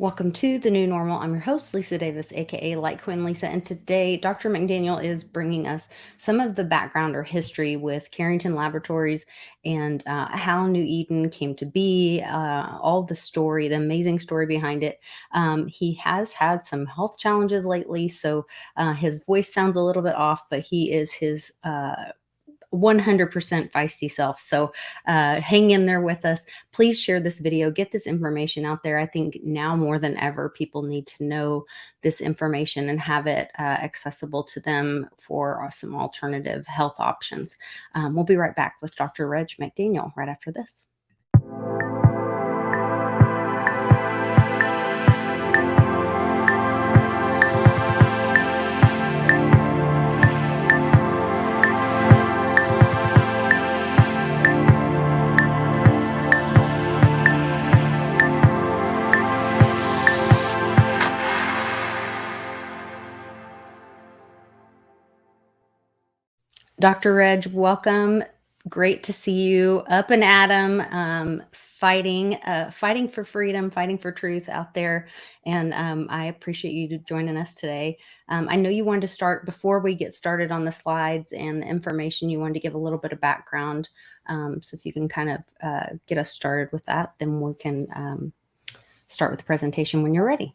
Welcome to The New Normal. I'm your host, Lisa Davis, aka Like Queen Lisa, and today Dr. McDaniel is bringing us some of the background or history with Carrington Laboratories and how New Eden came to be, all the story, the amazing story behind it. He has had some health challenges lately, so his voice sounds a little bit off, but he is his 100% feisty self. So hang in there with us. Please share this video, get this information out there. I think now more than ever, people need to know this information and have it accessible to them for some alternative health options. We'll be right back with Dr. Reg McDaniel right after this. Dr. Reg, welcome. Great to see you up and at 'em, fighting for freedom, fighting for truth out there. And I appreciate you joining us today. I know you wanted to start, before we get started on the slides and the information, you wanted to give a little bit of background. So if you can kind of get us started with that, then we can start with the presentation when you're ready.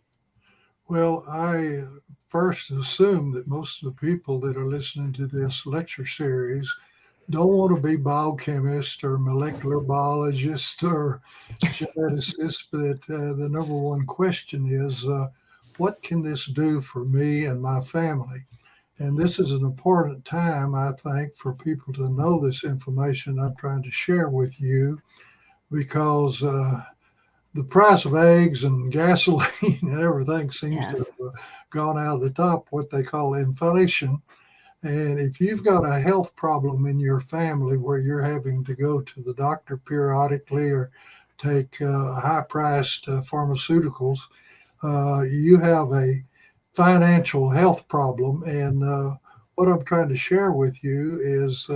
Well, I first assume that most of the people that are listening to this lecture series don't want to be biochemists or molecular biologists or geneticists, but the number one question is, what can this do for me and my family? And this is an important time, I think, for people to know this information I'm trying to share with you, because the price of eggs and gasoline and everything seems to have gone out of the top, what they call inflation. And if you've got a health problem in your family where you're having to go to the doctor periodically or take high-priced pharmaceuticals, you have a financial health problem. And what I'm trying to share with you is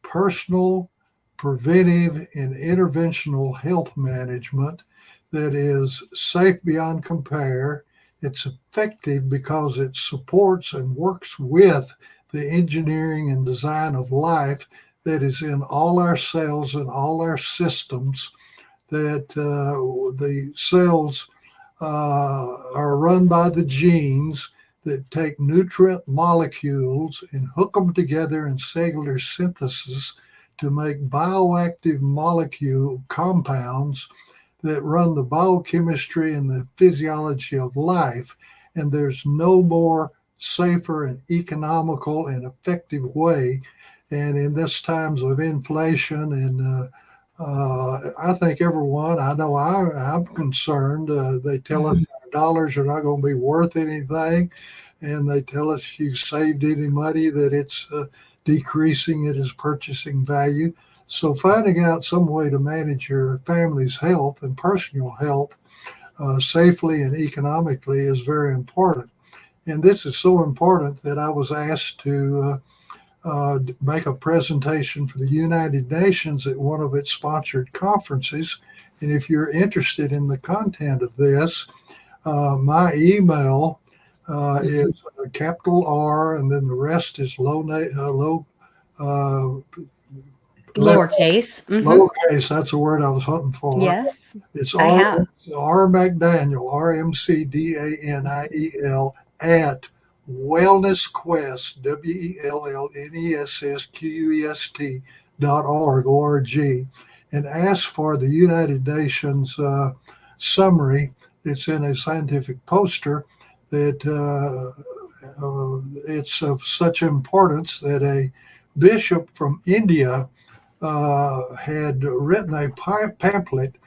personal, preventive, and interventional health management that is safe beyond compare. It's effective because it supports and works with the engineering and design of life that is in all our cells and all our systems, that the cells are run by the genes that take nutrient molecules and hook them together in cellular synthesis to make bioactive molecule compounds that run the biochemistry and the physiology of life. And there's no more safer and economical and effective way. And in this times of inflation, and I think everyone, I know I'm concerned, they tell us our dollars are not going to be worth anything. And they tell us if you've saved any money that it's decreasing its purchasing value. So finding out some way to manage your family's health and personal health safely and economically is very important. And this is so important that I was asked to make a presentation for the United Nations at one of its sponsored conferences. And if you're interested in the content of this, my email is capital R, and then the rest is lowercase. Lowercase, that's the word I was hunting for. Yes. It's R McDaniel, RMCDANIEL, at Wellness Quest, WELNESSQUEST.org, and ask for the United Nations summary. It's in a scientific poster that it's of such importance that a bishop from India had written a pamphlet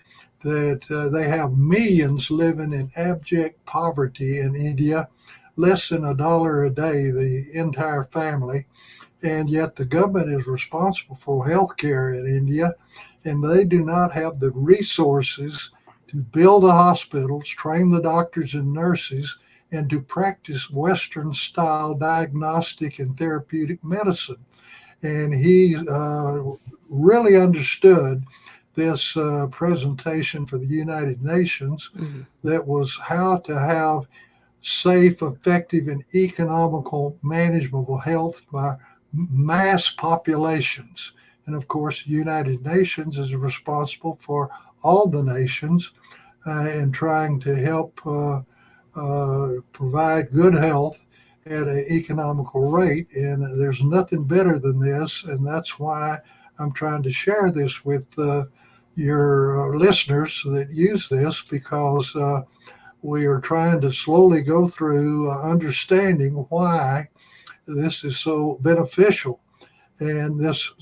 that they have millions living in abject poverty in India, less than $1 a day, the entire family. And yet the government is responsible for health care in India, and they do not have the resources to build the hospitals, train the doctors and nurses, and to practice Western style diagnostic and therapeutic medicine. And he really understood this presentation for the United Nations Mm-hmm. that was how to have safe, effective, and economical management of health by mass populations. And of course, the United Nations is responsible for all the nations in trying to help provide good health at an economical rate. And there's nothing better than this. And that's why I'm trying to share this with your listeners that use this, because we are trying to slowly go through understanding why this is so beneficial. And this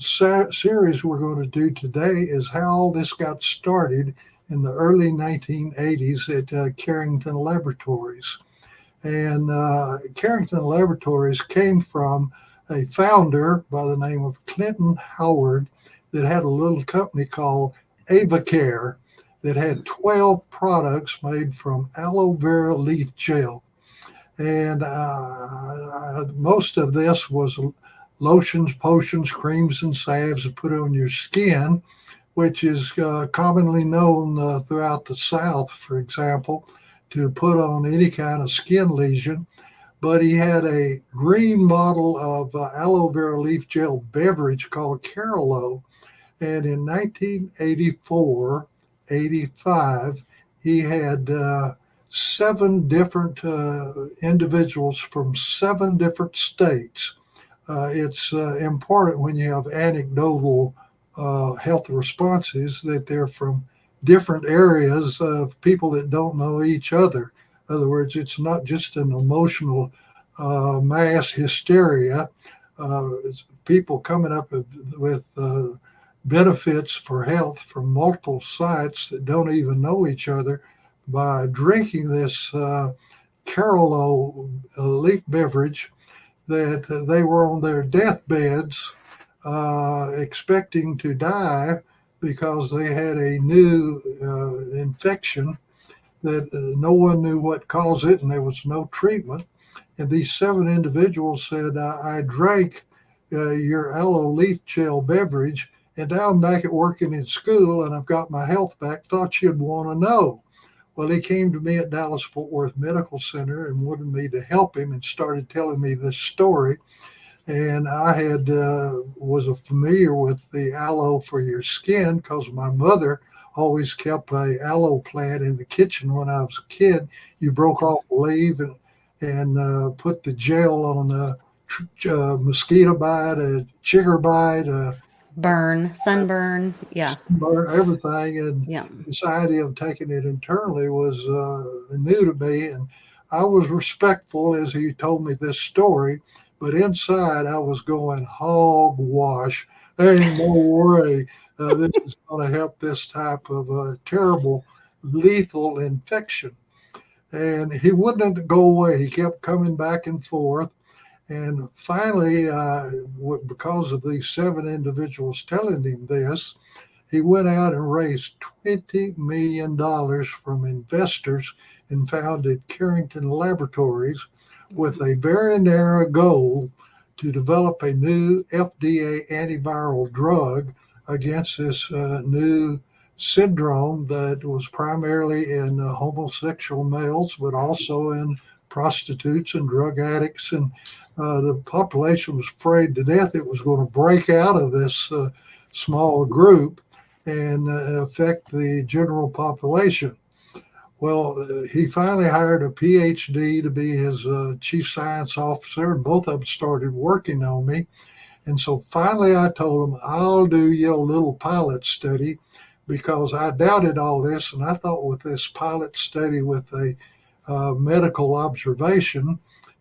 series we're going to do today is how all this got started in the early 1980s at Carrington Laboratories. And Carrington Laboratories came from a founder by the name of Clinton Howard that had a little company called AvaCare that had 12 products made from aloe vera leaf gel. And most of this was lotions, potions, creams, and salves to put on your skin, which is commonly known throughout the South, for example, to put on any kind of skin lesion. But he had a green bottle of aloe vera leaf gel beverage called Carolo. And in 1984, 85, he had seven different individuals from seven different states. It's important when you have anecdotal health responses that they're from different areas of people that don't know each other. In other words, it's not just an emotional mass hysteria. It's people coming up with benefits for health from multiple sites that don't even know each other by drinking this Carolo leaf beverage, that they were on their deathbeds expecting to die because they had a new infection that no one knew what caused it and there was no treatment. And these seven individuals said, I drank your aloe leaf gel beverage, and now I'm back at working in school and I've got my health back. Thought you'd want to know. Well, he came to me at Dallas Fort Worth Medical Center and wanted me to help him and started telling me this story. And I had was familiar with the aloe for your skin because my mother always kept a aloe plant in the kitchen when I was a kid. You broke off a leaf and put the gel on a mosquito bite, a chigger bite, Burn, sunburn. Yeah. everything. And Yeah. this idea of taking it internally was new to me. And I was respectful as he told me this story, but inside I was going hogwash. There ain't no way this is going to help this type of terrible, lethal infection. And he wouldn't go away. He kept coming back and forth. And finally, because of these seven individuals telling him this, he went out and raised $20 million from investors and founded Carrington Laboratories with a very narrow goal to develop a new FDA antiviral drug against this new syndrome that was primarily in homosexual males, but also in prostitutes and drug addicts. And the population was afraid to death it was going to break out of this small group and affect the general population. Well, he finally hired a PhD to be his chief science officer, and both of them started working on me. And so finally I told him, I'll do you a little pilot study, because I doubted all this. And I thought with this pilot study with a medical observation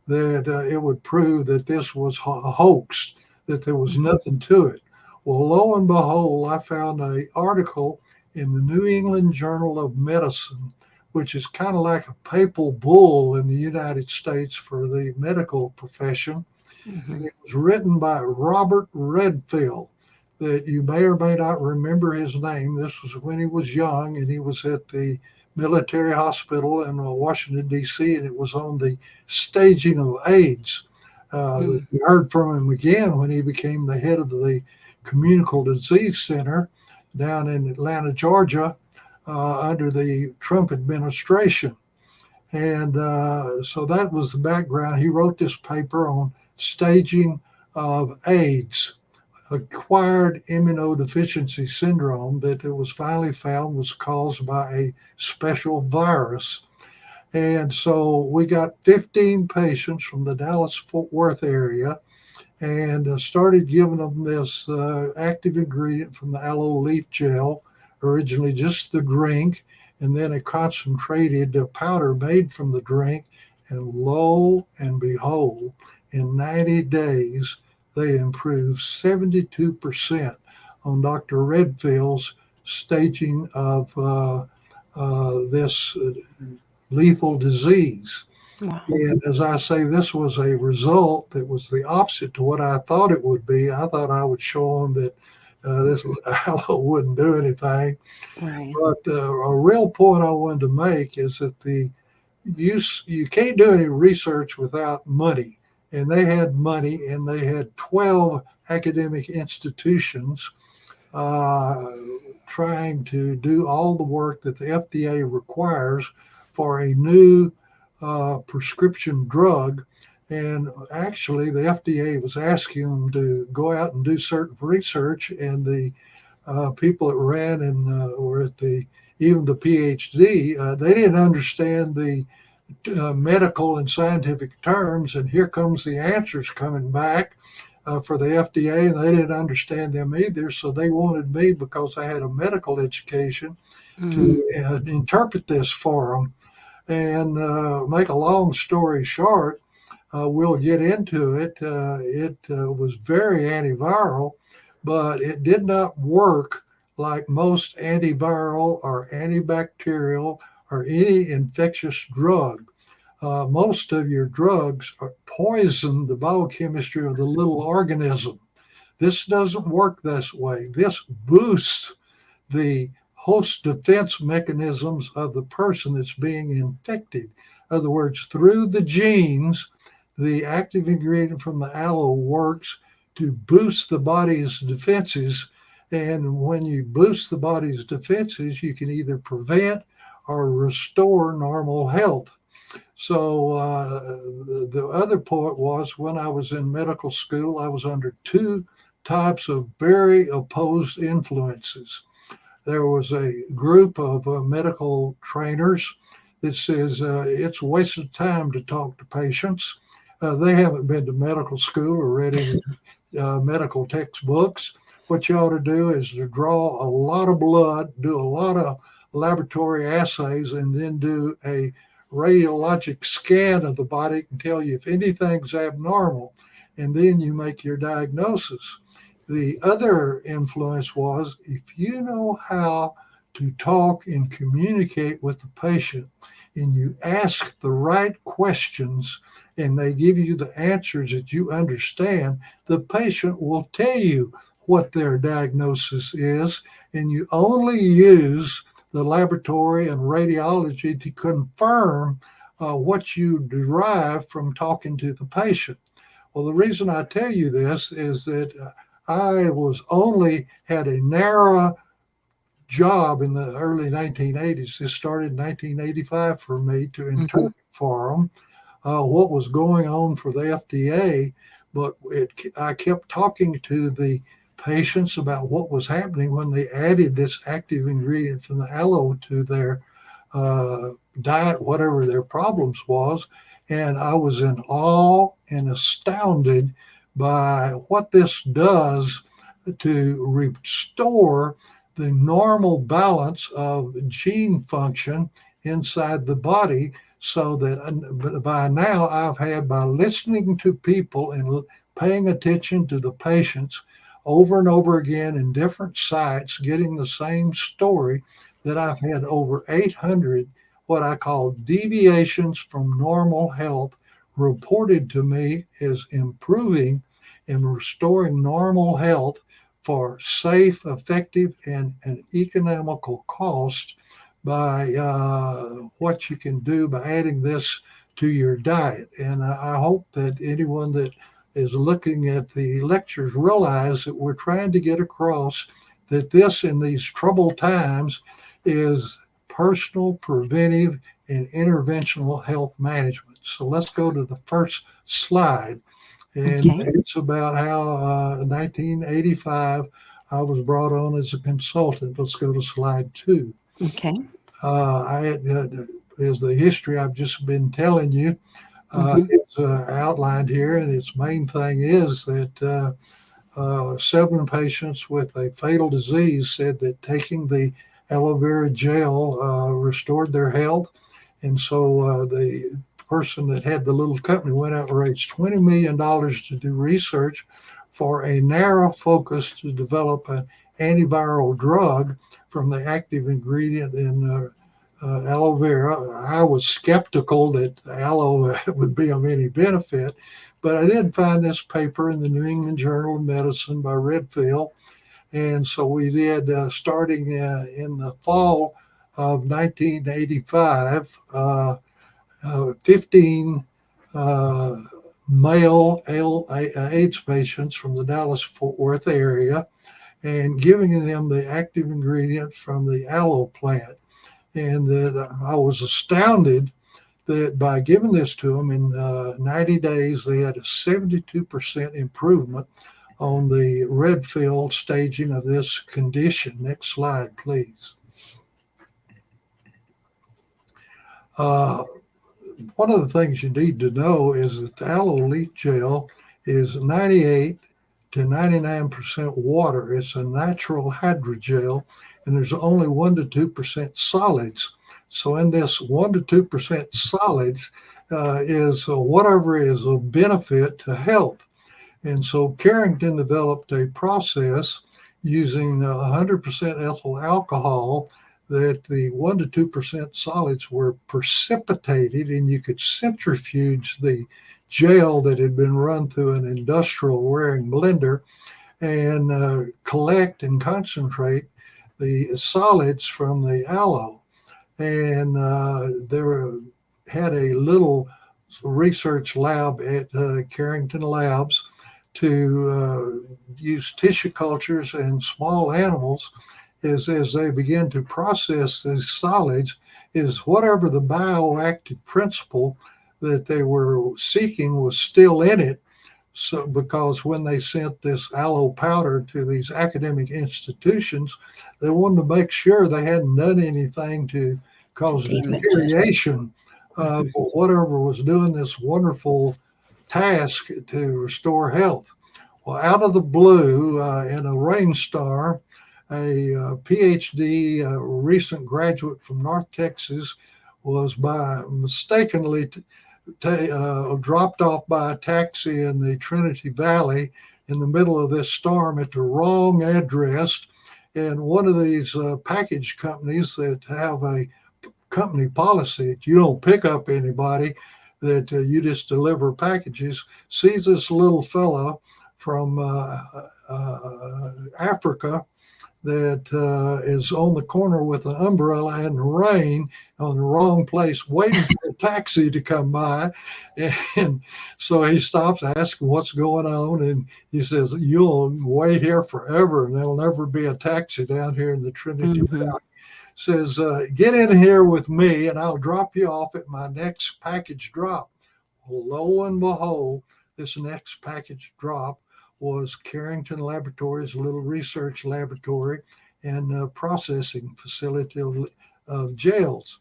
that it would prove that this was a hoax, that there was nothing to it. Well, lo and behold, I found an article in the New England Journal of Medicine, which is kind of like a papal bull in the United States for the medical profession. Mm-hmm. And it was written by Robert Redfield, that you may or may not remember his name. This was when he was young and he was at the military hospital in Washington, D.C., and it was on the staging of AIDS. Mm. We heard from him again when he became the head of the Communicable Disease Center down in Atlanta, Georgia, under the Trump administration. And so that was the background. He wrote this paper on staging of AIDS, acquired immunodeficiency syndrome, that it was finally found was caused by a special virus. And so we got 15 patients from the Dallas-Fort Worth area and started giving them this active ingredient from the aloe leaf gel, originally just the drink, and then a concentrated powder made from the drink. And lo and behold, in 90 days, they improved 72% on Dr. Redfield's staging of this lethal disease. Wow. And as I say, this was a result that was the opposite to what I thought it would be. I thought I would show them that this aloe wouldn't do anything. Right. But a real point I wanted to make is that you can't do any research without money. And they had money, and they had 12 academic institutions trying to do all the work that the FDA requires for a new prescription drug. And actually, the FDA was asking them to go out and do certain research, and the people that ran and were at even the PhD, they didn't understand the medical and scientific terms. And here comes the answers coming back for the FDA, and they didn't understand them either. So they wanted me, because I had a medical education, to interpret this for them. And make a long story short, we'll get into it. It was very antiviral, but it did not work like most antiviral or antibacterial or any infectious drug. Most of your drugs poison the biochemistry of the little organism. This doesn't work this way. This boosts the host defense mechanisms of the person that's being infected. In other words, through the genes, the active ingredient from the aloe works to boost the body's defenses. And when you boost the body's defenses, you can either prevent or restore normal health. So the other point was, when I was in medical school, I was under two types of very opposed influences. There was a group of medical trainers that says it's a waste of time to talk to patients. They haven't been to medical school or read any medical textbooks. What you ought to do is to draw a lot of blood, do a lot of laboratory assays, and then do a radiologic scan of the body and tell you if anything's abnormal, and then you make your diagnosis. The other influence was, if you know how to talk and communicate with the patient, and you ask the right questions and they give you the answers that you understand, the patient will tell you what their diagnosis is, and you only use the laboratory and radiology to confirm what you derive from talking to the patient. Well, the reason I tell you this is that I was only had a narrow job in the early 1980s. This started in 1985 for me to interpret for them what was going on for the FDA. But I kept talking to the patients about what was happening when they added this active ingredient from the aloe to their diet, whatever their problems was. And I was in awe and astounded by what this does to restore the normal balance of gene function inside the body. So that by now I've had, by listening to people and paying attention to the patients over and over again in different sites, getting the same story, that I've had over 800 what I call deviations from normal health reported to me as improving and restoring normal health for safe, effective, and an economical cost by what you can do by adding this to your diet. And I hope that anyone that is looking at the lectures realize that we're trying to get across that this in these troubled times is personal, preventive, and interventional health management. So let's go to the first slide. And Okay. it's about how 1985 I was brought on as a consultant. Let's go to slide 2. Okay. I had, is the history I've just been telling you. Hmm. It's outlined here, and its main thing is that 7 patients with a fatal disease said that taking the aloe vera gel restored their health. And so the person that had the little company went out and raised $20 million to do research for a narrow focus to develop an antiviral drug from the active ingredient in aloe vera. I was skeptical that aloe would be of any benefit, but I did find this paper in the New England Journal of Medicine by Redfield. And so we did, starting in the fall of 1985, 15 uh, male AIDS patients from the Dallas-Fort Worth area and giving them the active ingredient from the aloe plant. And that I was astounded that by giving this to them in 90 days, they had a 72% improvement on the Redfield staging of this condition. Next slide, please. Uh, One of the things you need to know is that the aloe leaf gel is 98 to 99% water. It's a natural hydrogel, and there's only 1 to 2% solids. So in this 1 to 2% solids is whatever is of benefit to health. And so Carrington developed a process using 100% ethyl alcohol that the 1 to 2% solids were precipitated, and you could centrifuge the gel that had been run through an industrial wearing blender and collect and concentrate the solids from the aloe. And there had a little research lab at Carrington Labs to use tissue cultures and small animals as they begin to process these solids, is whatever the bioactive principle that they were seeking was still in it. So, because when they sent this aloe powder to these academic institutions, they wanted to make sure they hadn't done anything to To cause damage it. deterioration of Mhm. whatever was doing this wonderful task to restore health. Well, out of the blue, in a rainstorm, a PhD, recent graduate from North Texas, was by mistakenly dropped off by a taxi in the Trinity Valley in the middle of this storm at the wrong address. And one of these package companies that have a company policy that you don't pick up anybody, that you just deliver packages, sees this little fella from Africa that is on the corner with an umbrella in the rain on the wrong place, waiting for a taxi to come by. And so he stops asking what's going on. And he says, "You'll wait here forever, and there'll never be a taxi down here in the Trinity Mhm. Valley." Says, "Get in here with me, and I'll drop you off at my next package drop." Well, lo and behold, this next package drop was Carrington Laboratories, a little research laboratory and processing facility of gels.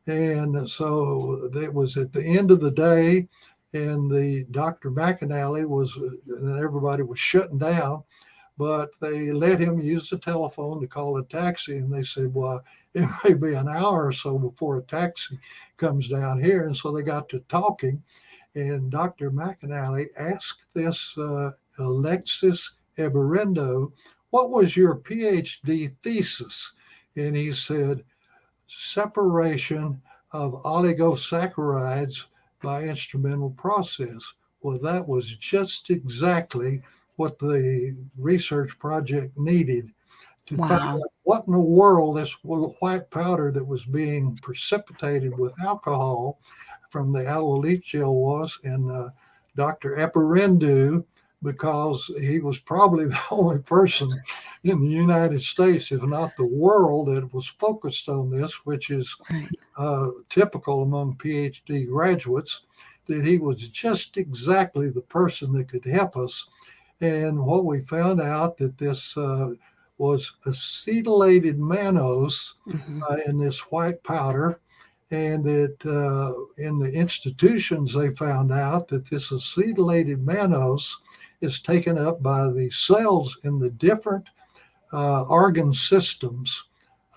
And so it was at the end of the day, and the Dr. McAnally was, and everybody was shutting down, but they let him use the telephone to call a taxi. And they said, "Well, it may be an hour or so before a taxi comes down here." And so they got to talking, and Dr. McAnally asked this Alexis Eberendo, "What was your PhD thesis?" And he said, "Separation of oligosaccharides by instrumental process." Well, that was just exactly what the research project needed to find Wow. out what in the world this white powder that was being precipitated with alcohol from the aloe leaf gel was. And Dr. Eperendu because he was probably the only person in the United States, if not the world, that was focused on this, which is Right. typical among PhD graduates, that he was just exactly the person that could help us. And what we found out that this was acetylated mannose Hmm. in this white powder, and that in the institutions they found out that this acetylated mannose is taken up by the cells in the different organ systems.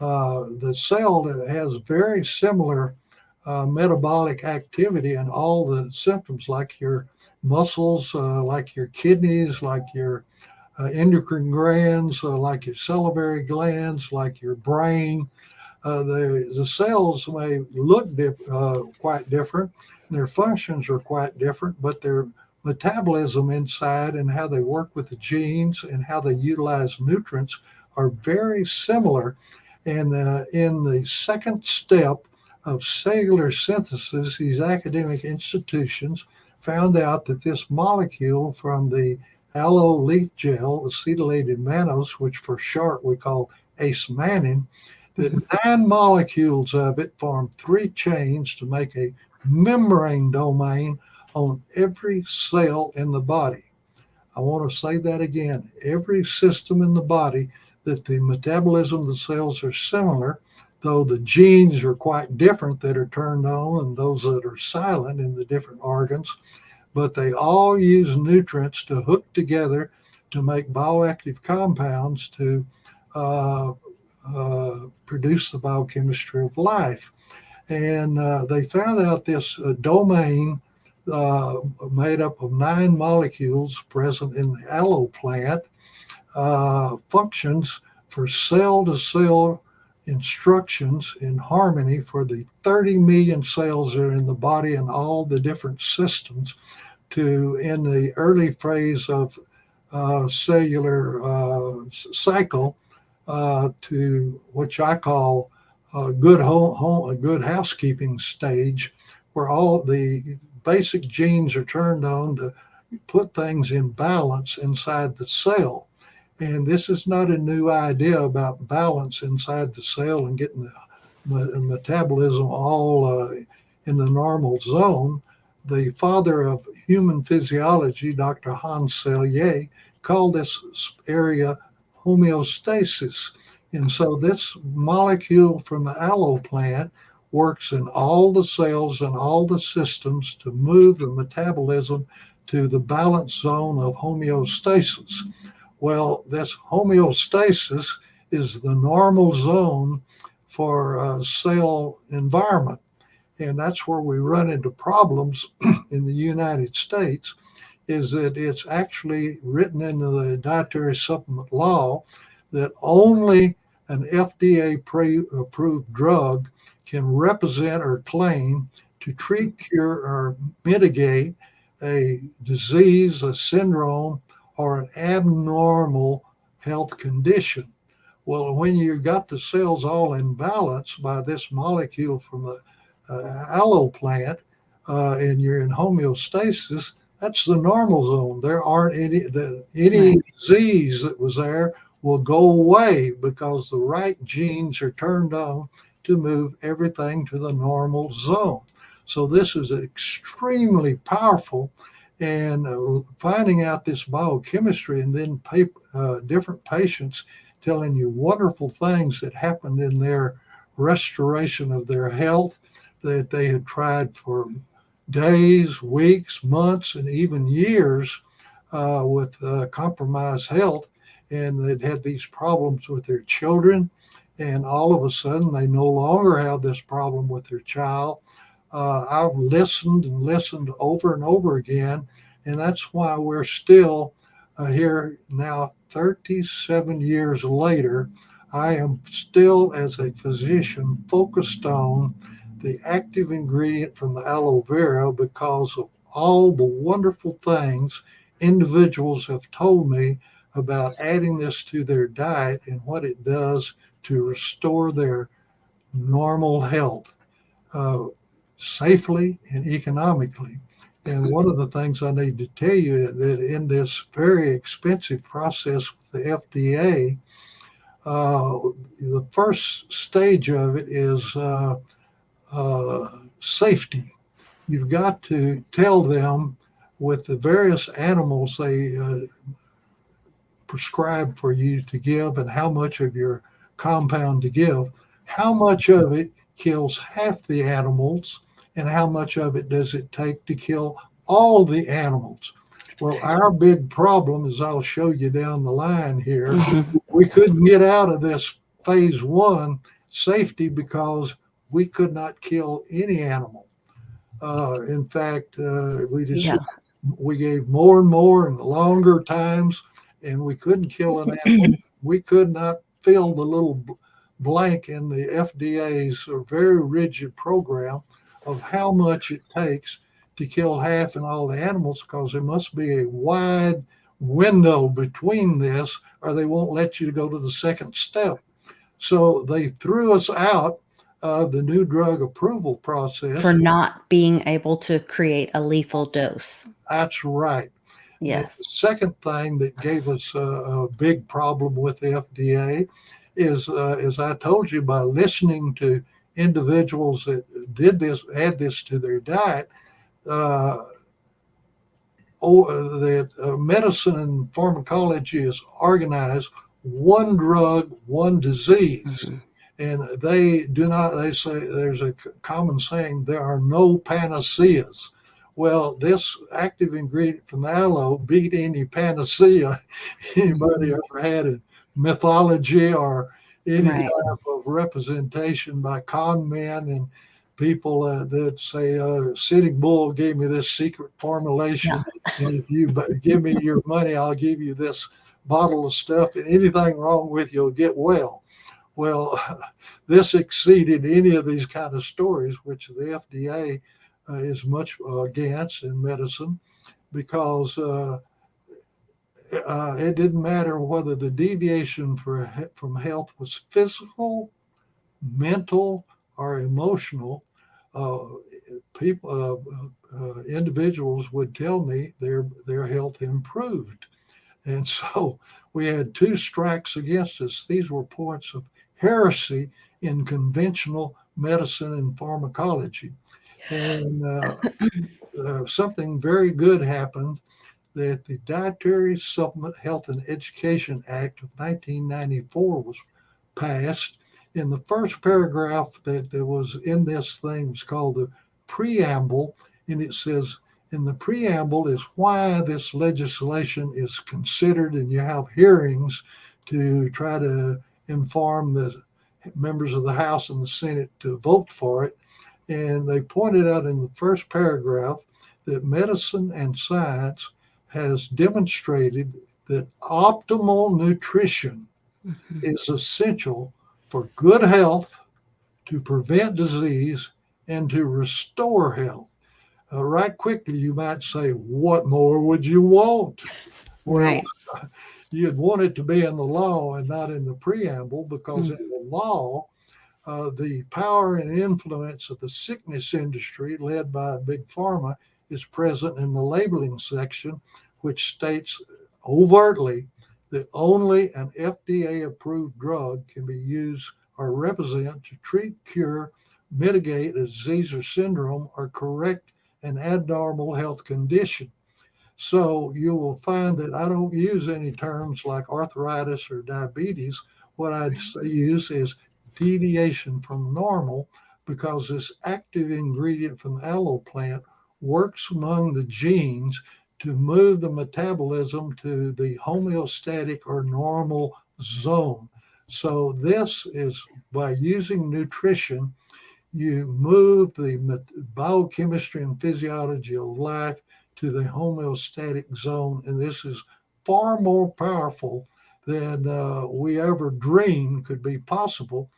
The cell that has very similar metabolic activity and all the symptoms, like your muscles, like your kidneys, like your endocrine glands, like your salivary glands, like your brain. The cells may look quite different, and their functions are quite different, but their metabolism inside and how they work with the genes and how they utilize nutrients are very similar. And in the second step of cellular synthesis, these academic institutions found out that this molecule from the aloe leaf gel, acetylated mannose, which for short we call acemannan, that Hmm. 9 molecules of it form 3 chains to make a membrane domain on every cell in the body. I want to say that again. Every system in the body, that the metabolism of the cells are similar, though the genes are quite different that are turned on and those that are silent in the different organs, but they all use nutrients to hook together to make bioactive compounds to uh, produce the biochemistry of life. And they found out this domain uh, made up of 9 molecules present in the aloe plant functions for cell to cell instructions in harmony for the 30 million cells that are in the body and all the different systems to, in the early phase of cellular cycle, to which I call a good housekeeping stage, where all the basic genes are turned on to put things in balance inside the cell. And this is not a new idea about balance inside the cell and getting the metabolism all in the normal zone. The father of human physiology, Dr. Hans Selye, called this area homeostasis. And so this molecule from the aloe plant works in all the cells and all the systems to move the metabolism to the balance zone of homeostasis. Well, this homeostasis is the normal zone for cell environment. And that's where we run into problems in the United States, is that it's actually written into the dietary supplement law that only an FDA approved drug can represent or claim to treat, cure, or mitigate a disease, a syndrome, or an abnormal health condition. Well, when you got the cells all in balance by this molecule from the aloe plant and you're in homeostasis, that's the normal zone. There aren't any Right. disease that was there will go away because the right genes are turned on to move everything to the normal zone. So this is extremely powerful. And finding out this biochemistry and then different patients telling you wonderful things that happened in their restoration of their health that they had tried for days, weeks, months, and even years with compromised health. And they'd had these problems with their children. And all of a sudden, they no longer have this problem with their child. I've listened and listened over and over again. And that's why we're still here now, 37 years later. I am still, as a physician, focused on the active ingredient from the aloe vera because of all the wonderful things individuals have told me about adding this to their diet and what it does to restore their normal health uh, safely and economically. And one of the things I need to tell you that in this very expensive process with the FDA, the first stage of it is safety. You've got to tell them with the various animals they prescribe for you to give and how much of your compound to give, how much of it kills half the animals, and how much of it does it take to kill all the animals. Well, our big problem, as I'll show you down the line here, we couldn't get out of this phase one safety because we could not kill any animal. In fact, Yeah. we gave more and more and longer times, and we couldn't kill an animal. We could not fill the little blank in the FDA's very rigid program of how much it takes to kill half and all the animals, because there must be a wide window between this, or they won't let you go to the second step. So they threw us out of the new drug approval process. For not being able to create a lethal dose. That's right. And Yes. the second thing that gave us a big problem with the FDA is, as I told you, by listening to individuals that did this, add this to their diet, uh, that medicine and pharmacology is organized one drug, one disease. And they do not, they say there's a common saying, there are no panaceas. Well, this active ingredient from aloe beat any panacea anybody ever had in mythology or any Right. type of representation by con men and people that say, Sitting Bull gave me this secret formulation. Yeah. And if you give me your money, I'll give you this bottle of stuff. And anything wrong with you will get well. Well, this exceeded any of these kind of stories, which the FDA is much against in medicine, because it didn't matter whether the deviation from health was physical, mental, or emotional. Uh, individuals would tell me their health improved. And so we had two strikes against us. These were points of heresy in conventional medicine and pharmacology. And something very good happened, that the Dietary Supplement Health and Education Act of 1994 was passed. In the first paragraph that was in this thing was called the preamble, and it says, in the preamble is why this legislation is considered, and you have hearings to try to inform the members of the House and the Senate to vote for it. And they pointed out in the first paragraph that medicine and science has demonstrated that optimal nutrition is essential for good health, to prevent disease, and to restore health. Right quickly, you might say, what more would you want? Well, Right. you'd want it to be in the law and not in the preamble, because in the law, the power and influence of the sickness industry, led by Big Pharma, is present in the labeling section, which states overtly that only an FDA approved drug can be used or represent to treat, cure, mitigate a disease or syndrome, or correct an abnormal health condition. So you will find that I don't use any terms like arthritis or diabetes. What I use is deviation from normal, because this active ingredient from the aloe plant works among the genes to move the metabolism to the homeostatic or normal zone. So this is by using nutrition, you move the biochemistry and physiology of life to the homeostatic zone. And this is far more powerful than we ever dreamed could be possible,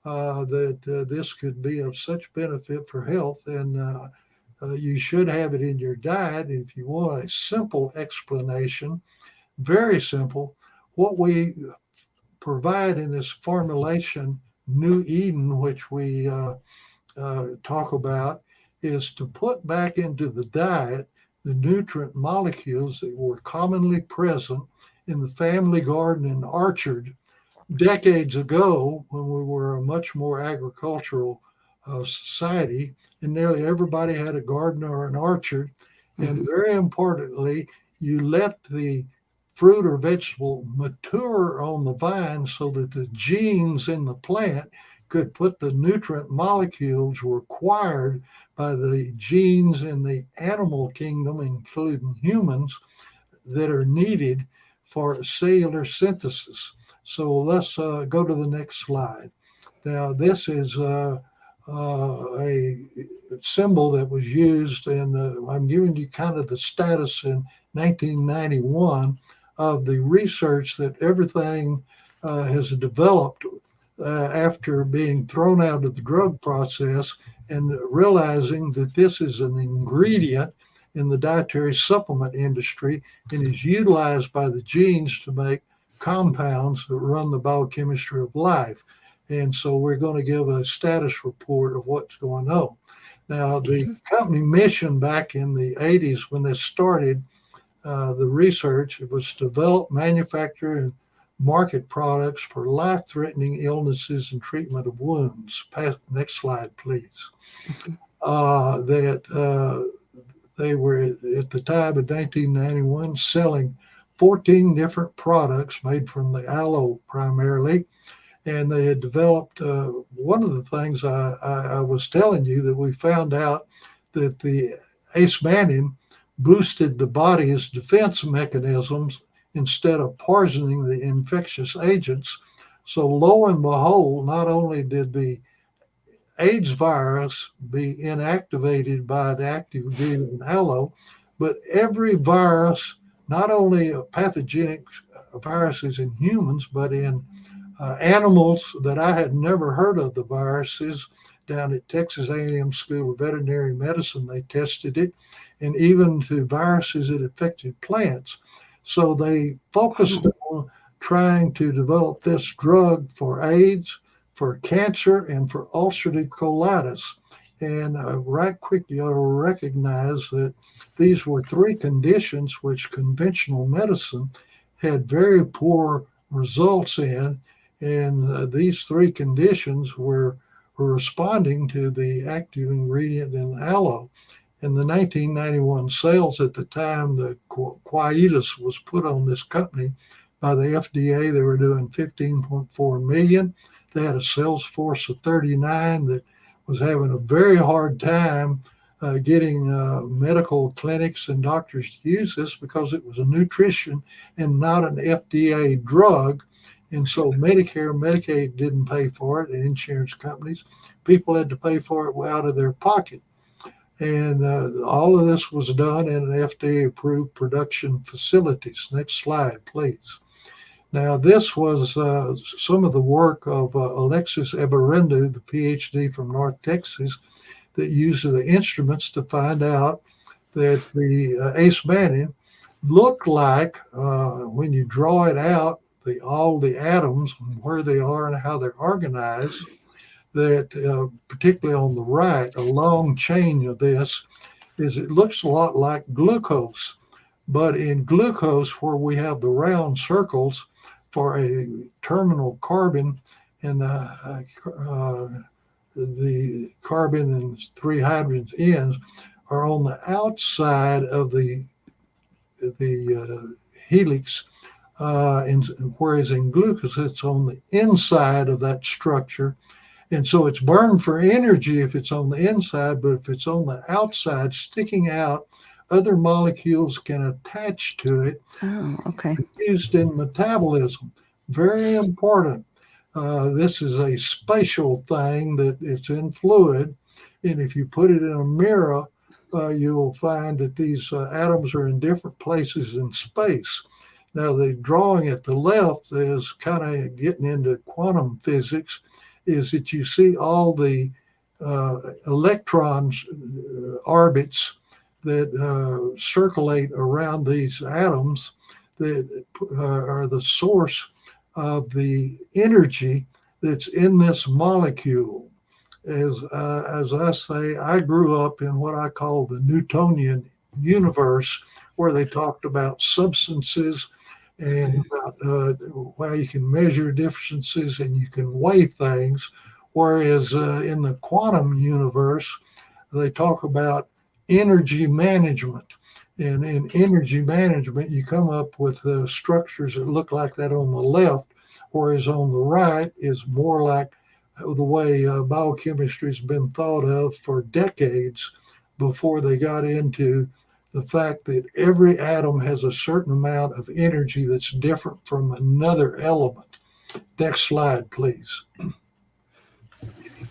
that this could be of such benefit for health. And you should have it in your diet. If you want a simple explanation, very simple, what we provide in this formulation, New Eden, which we talk about, is to put back into the diet the nutrient molecules that were commonly present in the family garden and orchard decades ago, when we were a much more agricultural society, and nearly everybody had a garden or an orchard. And very importantly, you let the fruit or vegetable mature on the vine so that the genes in the plant could put the nutrient molecules required by the genes in the animal kingdom, including humans, that are needed for cellular synthesis. So let's go to the next slide. Now, this is a symbol that was used, and I'm giving you kind of the status in 1991 of the research that everything has developed after being thrown out of the drug process and realizing that this is an ingredient in the dietary supplement industry and is utilized by the genes to make compounds that run the biochemistry of life. And so we're going to give a status report of what's going on. Now, the company mission back in the 80s when they started the research, it was to develop, manufacture, and market products for life-threatening illnesses and treatment of wounds. Next slide, please. They were, at the time of 1991, selling 14 different products made from the aloe primarily. And they had developed one of the things I was telling you, that we found out that the ace-mannan boosted the body's defense mechanisms instead of poisoning the infectious agents. So lo and behold, not only did the AIDS virus be inactivated by the active ingredient in aloe, but every virus, not only pathogenic viruses in humans, but in animals that I had never heard of the viruses. Down at Texas A&M School of Veterinary Medicine, they tested it, and even to viruses that affected plants. So they focused on trying to develop this drug for AIDS, for cancer, and for ulcerative colitis. And right quick, you ought to recognize that these were three conditions which conventional medicine had very poor results in. And these three conditions were responding to the active ingredient in aloe. In the 1991 sales at the time, the quietus was put on this company by the FDA. They were doing 15.4 million. They had a sales force of 39 that was having a very hard time getting medical clinics and doctors to use this because it was a nutrition and not an FDA drug. And so Medicare and Medicaid didn't pay for it, and insurance companies. People had to pay for it out of their pocket. And all of this was done in an FDA-approved production facilities. Next slide, please. Now, this was some of the work of Alexis Eberendu, the PhD from North Texas, that used the instruments to find out that the ace-mannan looked like, when you draw it out, all the atoms, where they are and how they're organized, that particularly on the right, a long chain of this is it looks a lot like glucose. But in glucose, where we have the round circles for a terminal carbon and the carbon and three hydrogen ends are on the outside of the helix, and whereas in glucose, it's on the inside of that structure. And so it's burned for energy if it's on the inside, but if it's on the outside, sticking out, other molecules can attach to it. Oh, okay. Used in metabolism. Very important. This is a spatial thing that it's in fluid. And if you put it in a mirror, you will find that these atoms are in different places in space. Now, the drawing at the left is kind of getting into quantum physics, is that you see all the electrons orbits that circulate around these atoms that are the source of the energy that's in this molecule. As I say, I grew up in what I call the Newtonian universe where they talked about substances and about how you can measure differences and you can weigh things. Whereas in the quantum universe, they talk about energy management. And in energy management, you come up with structures that look like that on the left, whereas on the right is more like the way biochemistry has been thought of for decades before they got into the fact that every atom has a certain amount of energy that's different from another element. Next slide, please.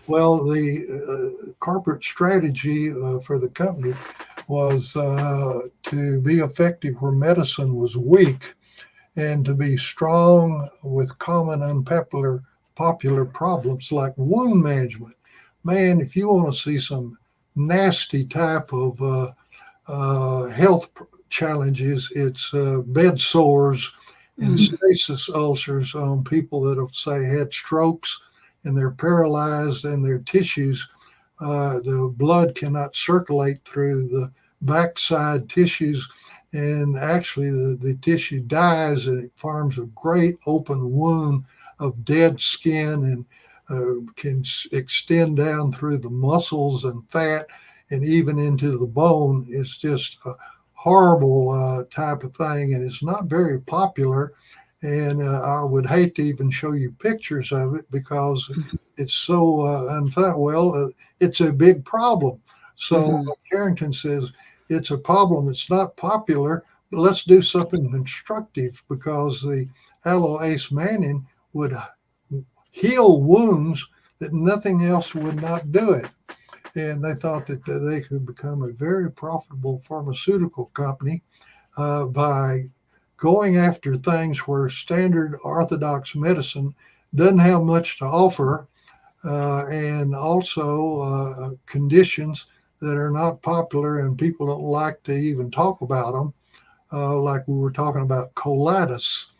Well, the corporate strategy for the company was to be effective where medicine was weak and to be strong with common unpopular popular problems like wound management. Man, if you want to see some nasty type of health challenges, it's bed sores and stasis ulcers on people that have, say, had strokes and they're paralyzed and their tissues, the blood cannot circulate through the backside tissues. And actually, the tissue dies and it forms a great open wound of dead skin and can extend down through the muscles and fat and even into the bone. It's just a horrible type of thing, and it's not very popular. And I would hate to even show you pictures of it because it's so unfun. Well, it's a big problem. So Carrington says it's a problem. It's not popular, but let's do something constructive because the aloe mannin would heal wounds that nothing else would not do it. And they thought that they could become a very profitable pharmaceutical company by going after things where standard orthodox medicine doesn't have much to offer, and also conditions that are not popular and people don't like to even talk about them, like we were talking about colitis.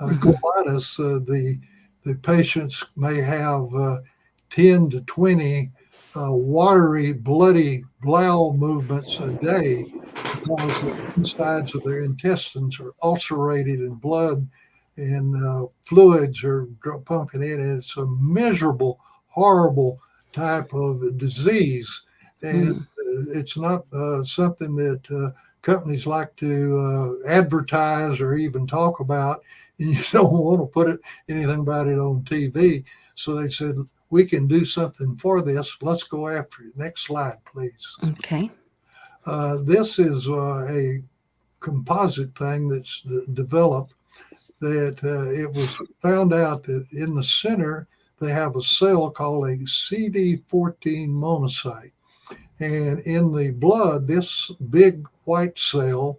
Colitis, the patients may have 10 to 20 watery, bloody bowel movements a day because the insides of their intestines are ulcerated and blood and fluids are pumping in. And it's a miserable, horrible type of disease. And it's not something that companies like to advertise or even talk about. And you don't want to put anything about it on TV. So they said, we can do something for this. Let's go after it. Next slide, please. Okay. This is a composite thing that's developed that it was found out that in the center, they have a cell called a CD14 monocyte. And in the blood, this big white cell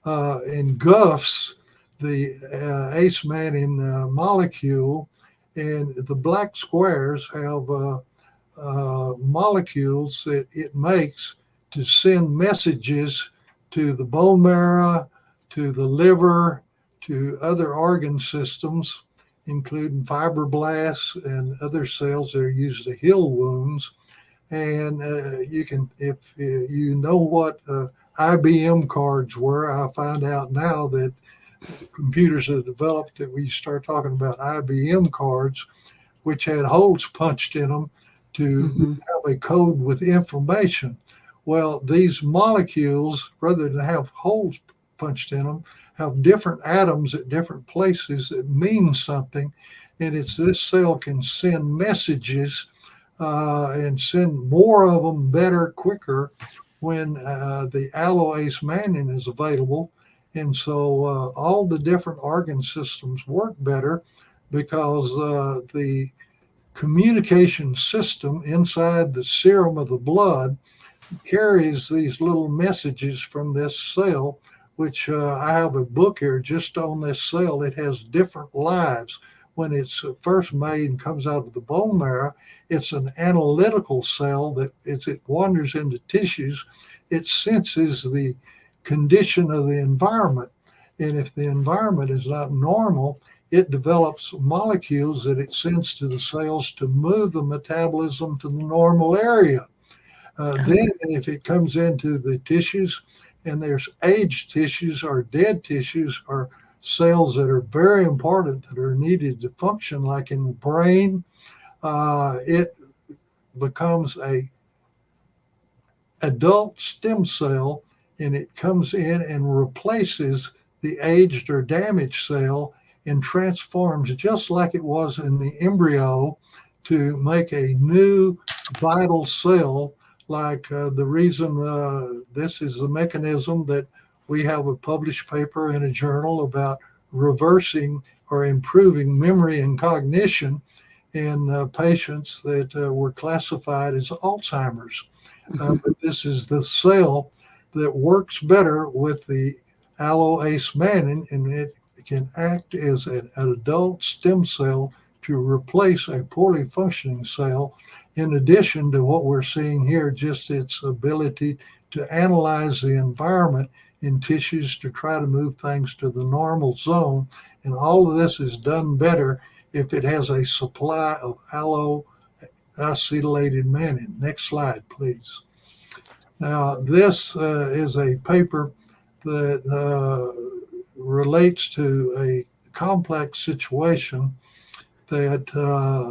engulfs the ace mannin molecule, and the black squares have molecules that it makes to send messages to the bone marrow, to the liver, to other organ systems, including fibroblasts and other cells that are used to heal wounds. And you can, if you know what IBM cards were, I find out now that computers have developed that we start talking about IBM cards, which had holes punched in them to have a code with information. Well, these molecules, rather than have holes punched in them, have different atoms at different places that mean something. And it's this cell can send messages and send more of them better, quicker when the aloe mannin is available. And so all the different organ systems work better because the communication system inside the serum of the blood carries these little messages from this cell, which I have a book here just on this cell. It has different lives. When it's first made and comes out of the bone marrow, it's an analytical cell that as it wanders into tissues, it senses the condition of the environment. And if the environment is not normal, it develops molecules that it sends to the cells to move the metabolism to the normal area. Then if it comes into the tissues And there's aged tissues or dead tissues or cells that are very important that are needed to function, like in the brain. It becomes a adult stem cell, and it comes in and replaces the aged or damaged cell and transforms just like it was in the embryo to make a new vital cell. Like the reason this is the mechanism that we have a published paper in a journal about reversing or improving memory and cognition in patients that were classified as Alzheimer's. But this is the cell that works better with the alloace mannin, and it can act as an adult stem cell to replace a poorly functioning cell. In addition to what we're seeing here, just its ability to analyze the environment in tissues to try to move things to the normal zone. And all of this is done better if it has a supply of alloacetylated mannin. Next slide, please. Now, this is a paper that relates to a complex situation that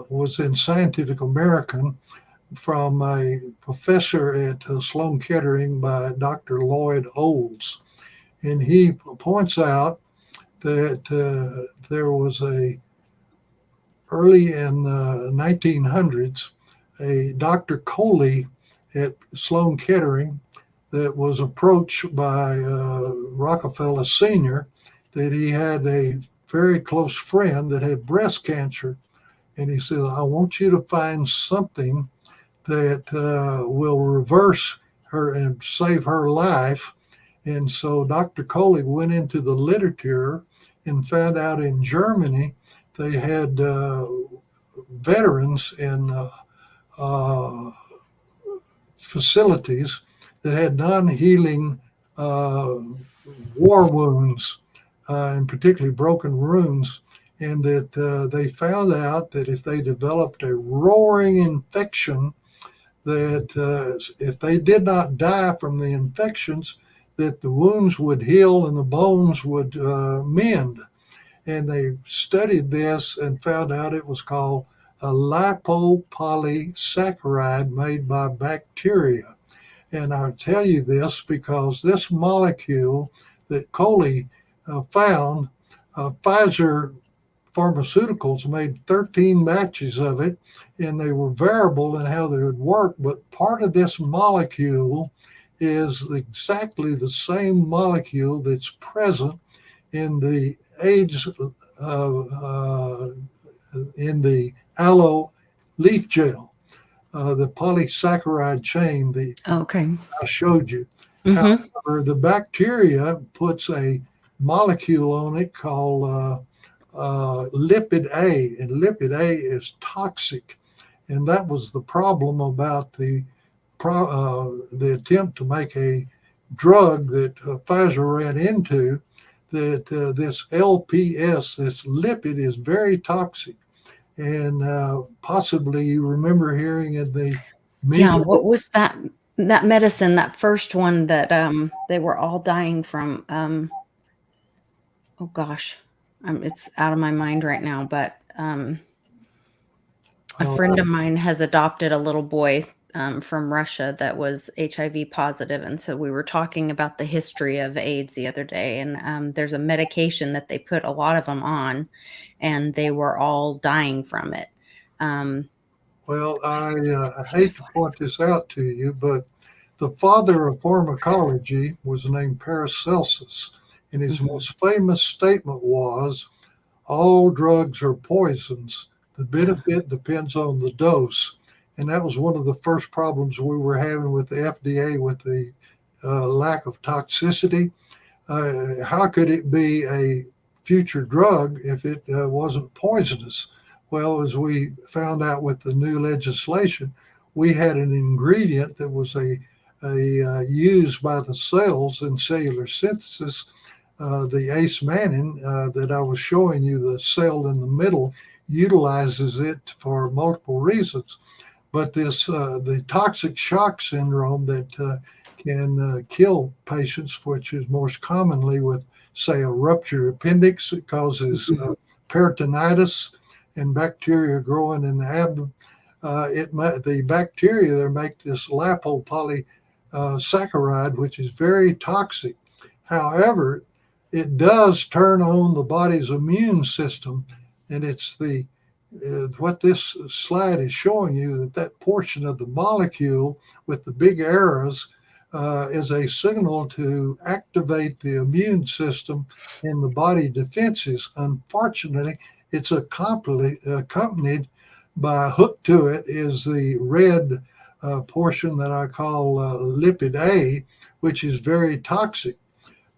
was in Scientific American from a professor at Sloan Kettering by Dr. Lloyd Olds. And he points out that there was early in the 1900s, a Dr. Coley at Sloan Kettering that was approached by Rockefeller Sr. that he had a very close friend that had breast cancer. And he said, I want you to find something that will reverse her and save her life. And so Dr. Coley went into the literature and found out in Germany they had veterans in facilities that had non-healing war wounds, and particularly broken wounds, and that they found out that if they developed a roaring infection, that if they did not die from the infections, that the wounds would heal and the bones would mend. And they studied this and found out it was called a lipopolysaccharide made by bacteria. And I'll tell you this because this molecule that Coley found, Pfizer Pharmaceuticals made 13 batches of it, and they were variable in how they would work. But part of this molecule is exactly the same molecule that's present in the AIDS, in the aloe leaf gel, the polysaccharide chain I showed you. Mm-hmm. However, the bacteria puts a molecule on it called lipid A, and lipid A is toxic. And that was the problem about the attempt to make a drug that Pfizer ran into, that this LPS, this lipid, is very toxic. And possibly you remember hearing in the media. Yeah, what was that medicine, that first one that they were all dying from? Oh gosh, it's out of my mind right now, but a friend of mine has adopted a little boy from Russia that was HIV positive. And so we were talking about the history of AIDS the other day. And there's a medication that they put a lot of them on, and they were all dying from it. Well, I hate to point this out to you, but the father of pharmacology was named Paracelsus. And his most famous statement was, all drugs are poisons. The benefit depends on the dose. And that was one of the first problems we were having with the FDA with the lack of toxicity. How could it be a future drug if it wasn't poisonous? Well, as we found out with the new legislation, we had an ingredient that was used by the cells in cellular synthesis, the ace mannin that I was showing you. The cell in the middle utilizes it for multiple reasons. But this the toxic shock syndrome that can kill patients, which is most commonly with, say, a ruptured appendix. It causes Mhm. peritonitis and bacteria growing in the abdomen. The bacteria there make this lipopolysaccharide, which is very toxic. However, it does turn on the body's immune system, and it's the what this slide is showing you, that portion of the molecule with the big arrows is a signal to activate the immune system and the body defenses. Unfortunately, it's accompanied by, hooked to it is the red portion that I call lipid A, which is very toxic.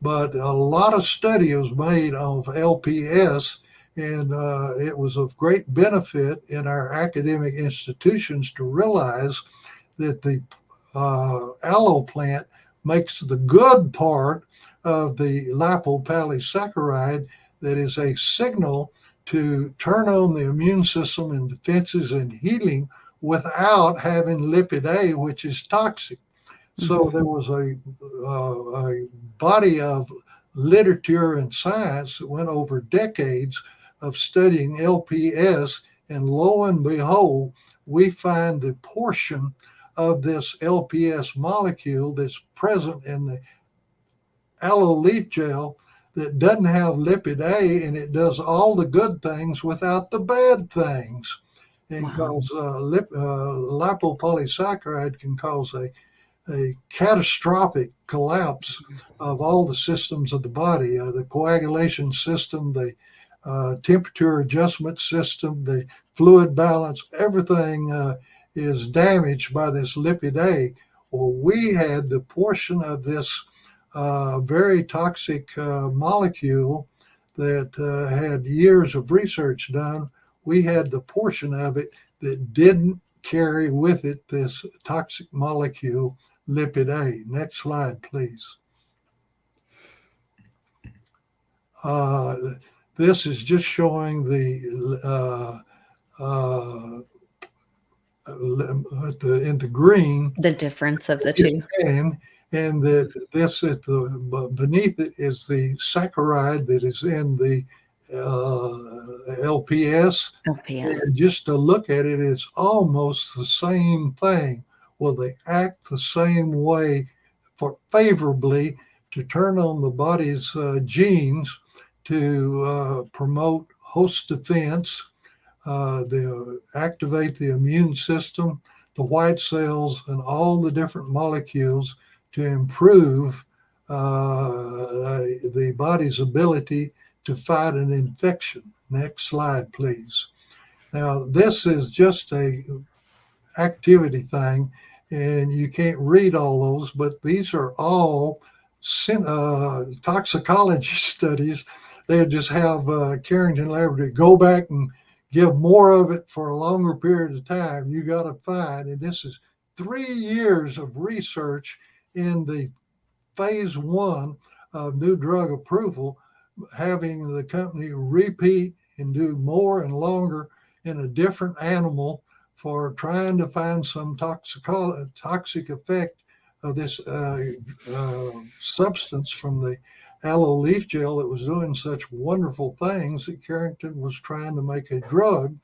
But a lot of study was made of LPS, and it was of great benefit in our academic institutions to realize that the aloe plant makes the good part of the lipopolysaccharide that is a signal to turn on the immune system and defenses and healing without having lipid A, which is toxic. So there Mhm. was a body of literature and science that went over decades of studying LPS, and lo and behold, we find the portion of this LPS molecule that's present in the aloe leaf gel that doesn't have lipid A, and it does all the good things without the bad things. And Wow. cause lipopolysaccharide can cause a catastrophic collapse of all the systems of the body, the coagulation system, the temperature adjustment system, the fluid balance, everything is damaged by this lipid A. Well, we had the portion of this very toxic molecule that had years of research done. We had the portion of it that didn't carry with it this toxic molecule, lipid A. Next slide, please. Uh, this is just showing the in the green The difference of the is two. N, and that this at the beneath it is the saccharide that is in the LPS. LPS. And just to look at it, it's almost the same thing. Well, they act the same way for favorably to turn on the body's genes to promote host defense, they activate the immune system, the white cells, and all the different molecules to improve the body's ability to fight an infection. Next slide, please. Now, this is just a activity thing, and you can't read all those, but these are all toxicology studies. They just have Carrington Labs go back and give more of it for a longer period of time. You got to find, and this is 3 years of research in the phase one of new drug approval, having the company repeat and do more and longer in a different animal for trying to find some toxic effect of this substance from the aloe leaf gel that was doing such wonderful things that Carrington was trying to make a drug,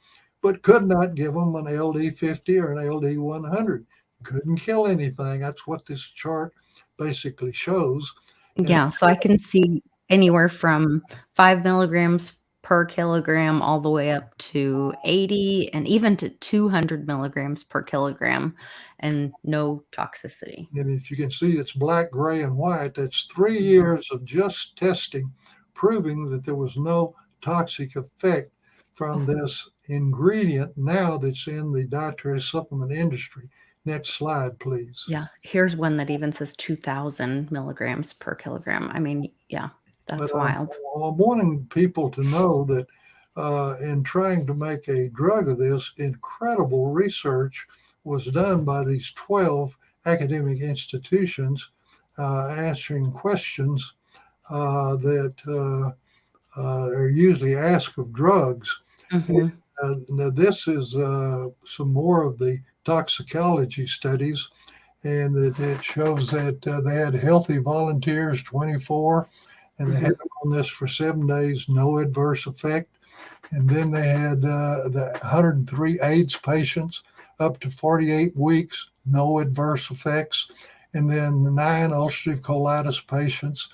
but could not give them an LD50 or an LD100. Couldn't kill anything. That's what this chart basically shows. And Yeah, so I can see anywhere from 5 milligrams per kilogram all the way up to 80 and even to 200 milligrams per kilogram and no toxicity. And if you can see, it's black, gray, and white. That's 3 years of just testing, proving that there was no toxic effect from this ingredient now that's in the dietary supplement industry. Next slide, please. Yeah, here's one that even says 2,000 milligrams per kilogram. I mean, yeah, But that's I'm wild. wanting people to know that in trying to make a drug of this, incredible research was done by these 12 academic institutions answering questions that are usually asked of drugs. Mhm. Now, this is some more of the toxicology studies. and it shows that they had healthy volunteers, 24, and they had them on this for 7 days, no adverse effect. And then they had the 103 AIDS patients up to 48 weeks, no adverse effects. And then 9 ulcerative colitis patients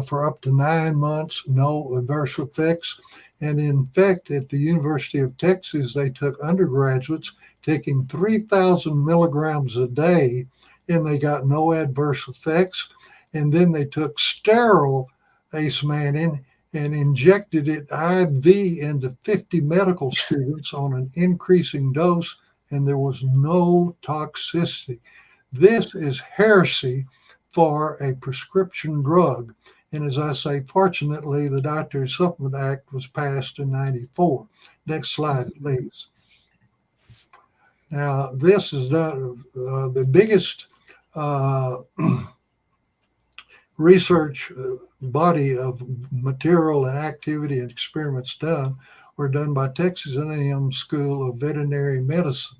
for up to 9 months, no adverse effects. And in fact, at the University of Texas, they took undergraduates taking 3,000 milligrams a day, and they got no adverse effects. And then they took sterile acemannan and injected it IV into 50 medical students on an increasing dose, and there was no toxicity. This is heresy for a prescription drug. And as I say, fortunately, the Doctors Supplement Act was passed in 94. Next slide, please. Now, this is the biggest research body of material and activity and experiments done were done by Texas A&M School of Veterinary Medicine.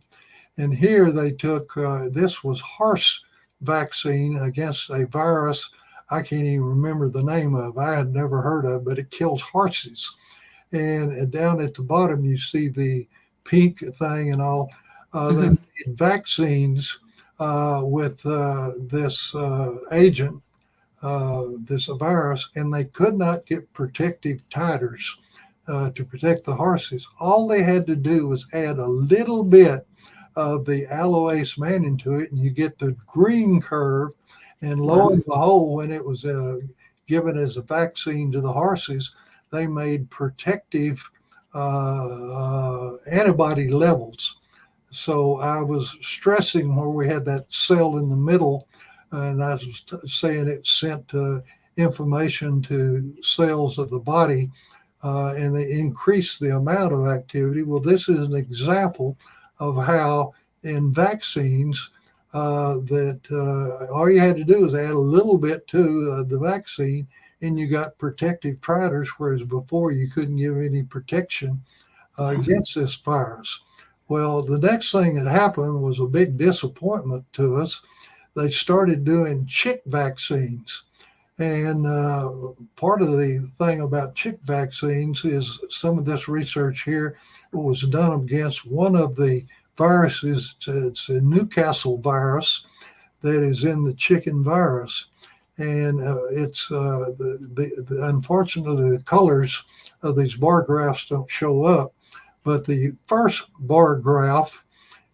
And here they took, this was horse vaccine against a virus I can't even remember the name of. I had never heard of, but it kills horses. And down at the bottom, you see the pink thing and all. They made vaccines with this agent, this virus, and they could not get protective titers to protect the horses. All they had to do was add a little bit of the aloe mannan to it, and you get the green curve. And lo and behold, when it was given as a vaccine to the horses, they made protective antibody levels. So I was stressing where we had that cell in the middle, and I was saying it sent information to cells of the body, and they increased the amount of activity. Well, this is an example of how in vaccines that all you had to do was add a little bit to the vaccine, and you got protective titers, whereas before you couldn't give any protection against this virus. Well, the next thing that happened was a big disappointment to us. They started doing chick vaccines. And part of the thing about chick vaccines is some of this research here was done against one of the viruses. It's a Newcastle virus that is in the chicken virus. And it's unfortunately, the colors of these bar graphs don't show up. But the first bar graph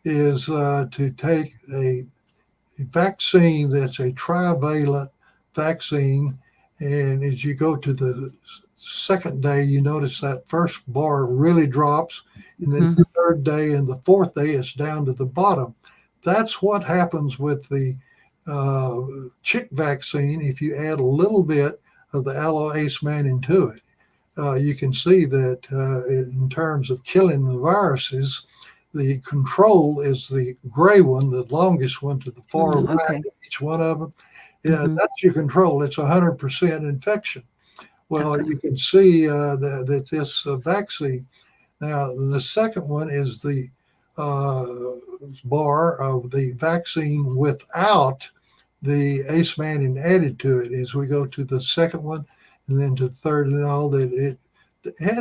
is to take a vaccine that's a trivalent vaccine. And as you go to the second day, you notice that first bar really drops. And then the third day and the fourth day, it's down to the bottom. That's what happens with the chick vaccine. If you add a little bit of the aloe mannan to it, you can see that in terms of killing the viruses, the control is the gray one, the longest one to the far right of each one of them. Yeah, that's your control. It's 100% infection. Well, you can see that this vaccine. Now, the second one is the bar of the vaccine without the acemannan added to it. As we go to the second one and then to the third and all, that it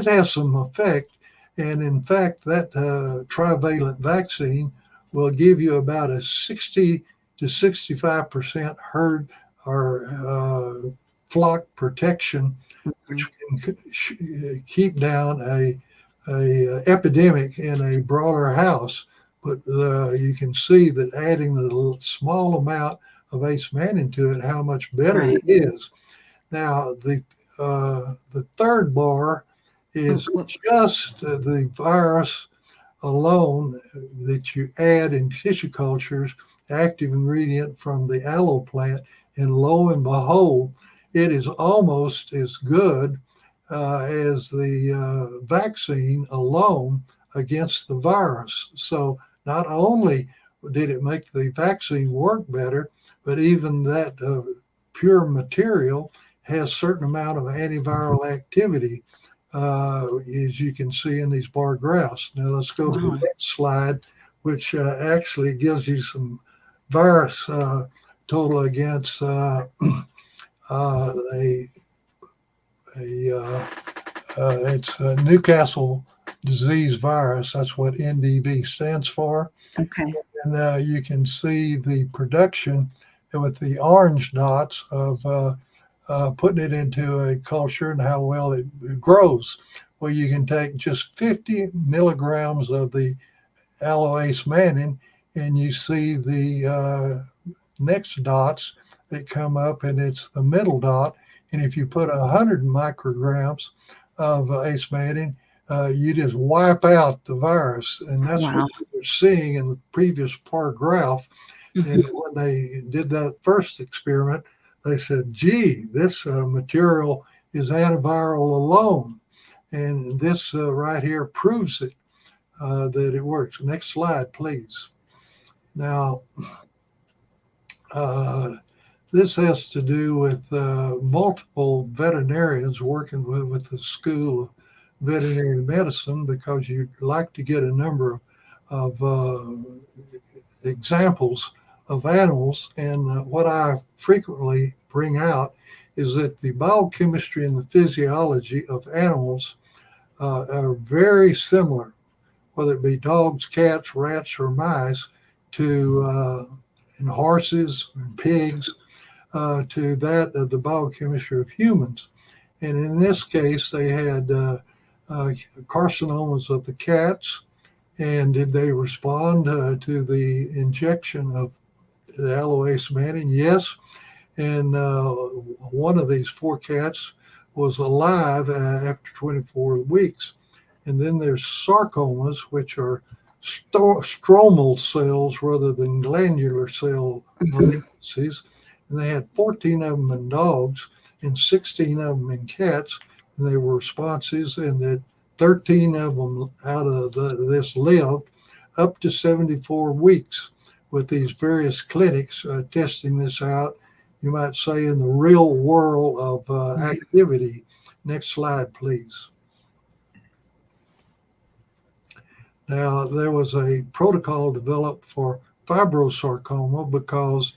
has some effect. And in fact, that trivalent vaccine will give you about a 60 to 65% herd or flock protection, which can keep down a epidemic in a broader house. But you can see that adding the small amount of acemannan to it, how much better it is. Now, the third bar is just the virus alone that you add in tissue cultures, active ingredient from the aloe plant, and lo and behold, it is almost as good as the vaccine alone against the virus. So not only did it make the vaccine work better, but even that pure material has certain amount of antiviral activity, as you can see in these bar graphs. Now let's go to the next slide, which actually gives you some virus total against a it's a Newcastle disease virus. That's what NDV stands for. Okay. And you can see the production with the orange dots of putting it into a culture and how well it grows. Well, you can take just 50 milligrams of the aloe mannin, and you see the next dots that come up, and it's the middle dot. And if you put 100 micrograms of ace mannin, you just wipe out the virus. And that's what Wow. we were seeing in the previous par graph. And Mhm. when they did that first experiment, they said, gee, this material is antiviral alone. And this right here proves it, that it works. Next slide, please. Now, uh, this has to do with multiple veterinarians working with the School of Veterinary Medicine, because you'd like to get a number of examples of animals. And what I frequently bring out is that the biochemistry and the physiology of animals are very similar, whether it be dogs, cats, rats, or mice, to and horses and pigs, to that of the biochemistry of humans. And in this case, they had carcinomas of the cats. And did they respond to the injection of the aloe mannin? Yes. And one of these four cats was alive after 24 weeks. And then there's sarcomas, which are stromal cells rather than glandular cell Mhm. malignancies. And they had 14 of them in dogs and 16 of them in cats. And they were responses, and that 13 of them out of this lived up to 74 weeks with these various clinics testing this out, you might say, in the real world of Mhm. activity. Next slide, please. Now, there was a protocol developed for fibrosarcoma because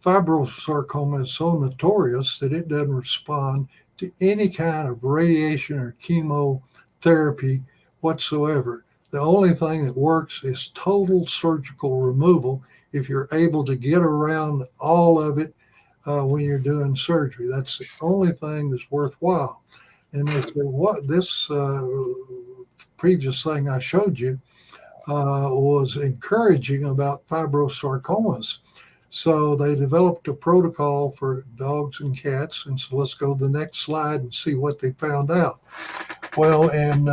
fibrosarcoma is so notorious that it doesn't respond to any kind of radiation or chemotherapy whatsoever. The only thing that works is total surgical removal if you're able to get around all of it when you're doing surgery. That's the only thing that's worthwhile. And they said, what this previous thing I showed you was encouraging about fibrosarcomas. So they developed a protocol for dogs and cats. And so let's go to the next slide and see what they found out. Well, in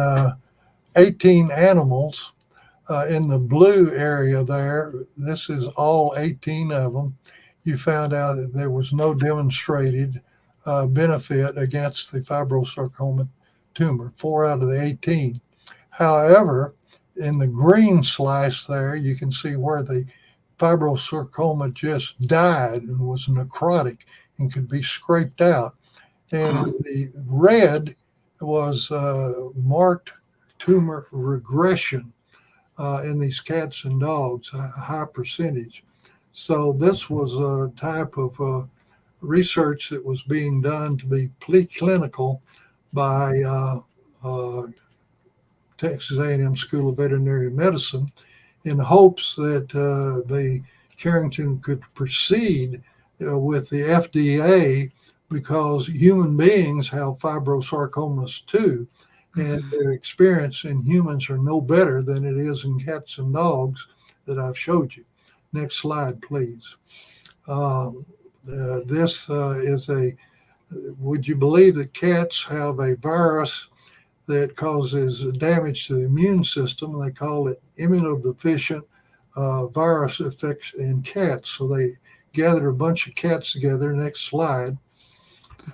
18 animals in the blue area there, this is all 18 of them, you found out that there was no demonstrated benefit against the fibrosarcoma tumor, 4 out of the 18. However, in the green slice there, you can see where the fibrosarcoma just died and was necrotic and could be scraped out. And Wow. the red was marked tumor regression in these cats and dogs, a high percentage. So this was a type of research that was being done to be preclinical by Texas A&M School of Veterinary Medicine, in hopes that the Carrington could proceed with the FDA, because human beings have fibrosarcomas too, and Mhm. their experience in humans are no better than it is in cats and dogs that I've showed you. Next slide, please. This is a, would you believe that cats have a virus that causes damage to the immune system? They call it immunodeficient virus effects in cats. So they gathered a bunch of cats together. Next slide.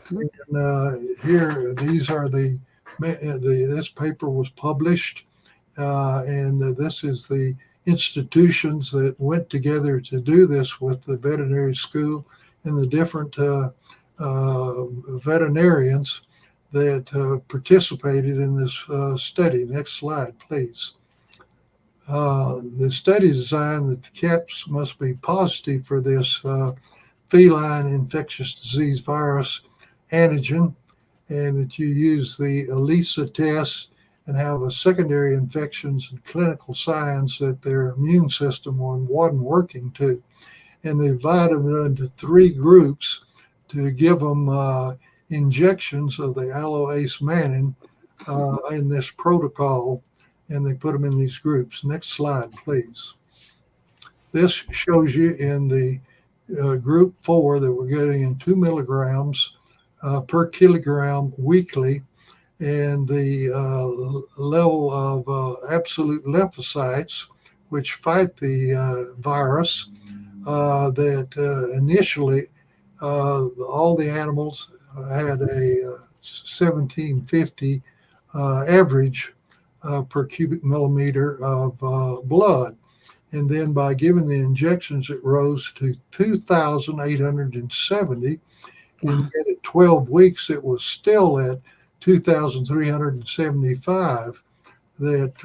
Mhm. And here, these are this paper was published, and this is the institutions that went together to do this with the veterinary school and the different veterinarians that participated in this study. Next slide, please. The study designed that the cats must be positive for this feline infectious disease virus antigen, and that you use the ELISA test and have a secondary infections and clinical signs that their immune system wasn't working to. And they divided them into three groups to give them injections of the alloase mannin in this protocol, and they put them in these groups. Next slide, please. This shows you in the group 4 that we're getting in 2 milligrams per kilogram weekly, and the level of absolute lymphocytes, which fight the virus, that initially all the animals had a 1750 average per cubic millimeter of blood. And then by giving the injections, it rose to 2,870. Wow. And yet at 12 weeks, it was still at 2,375. That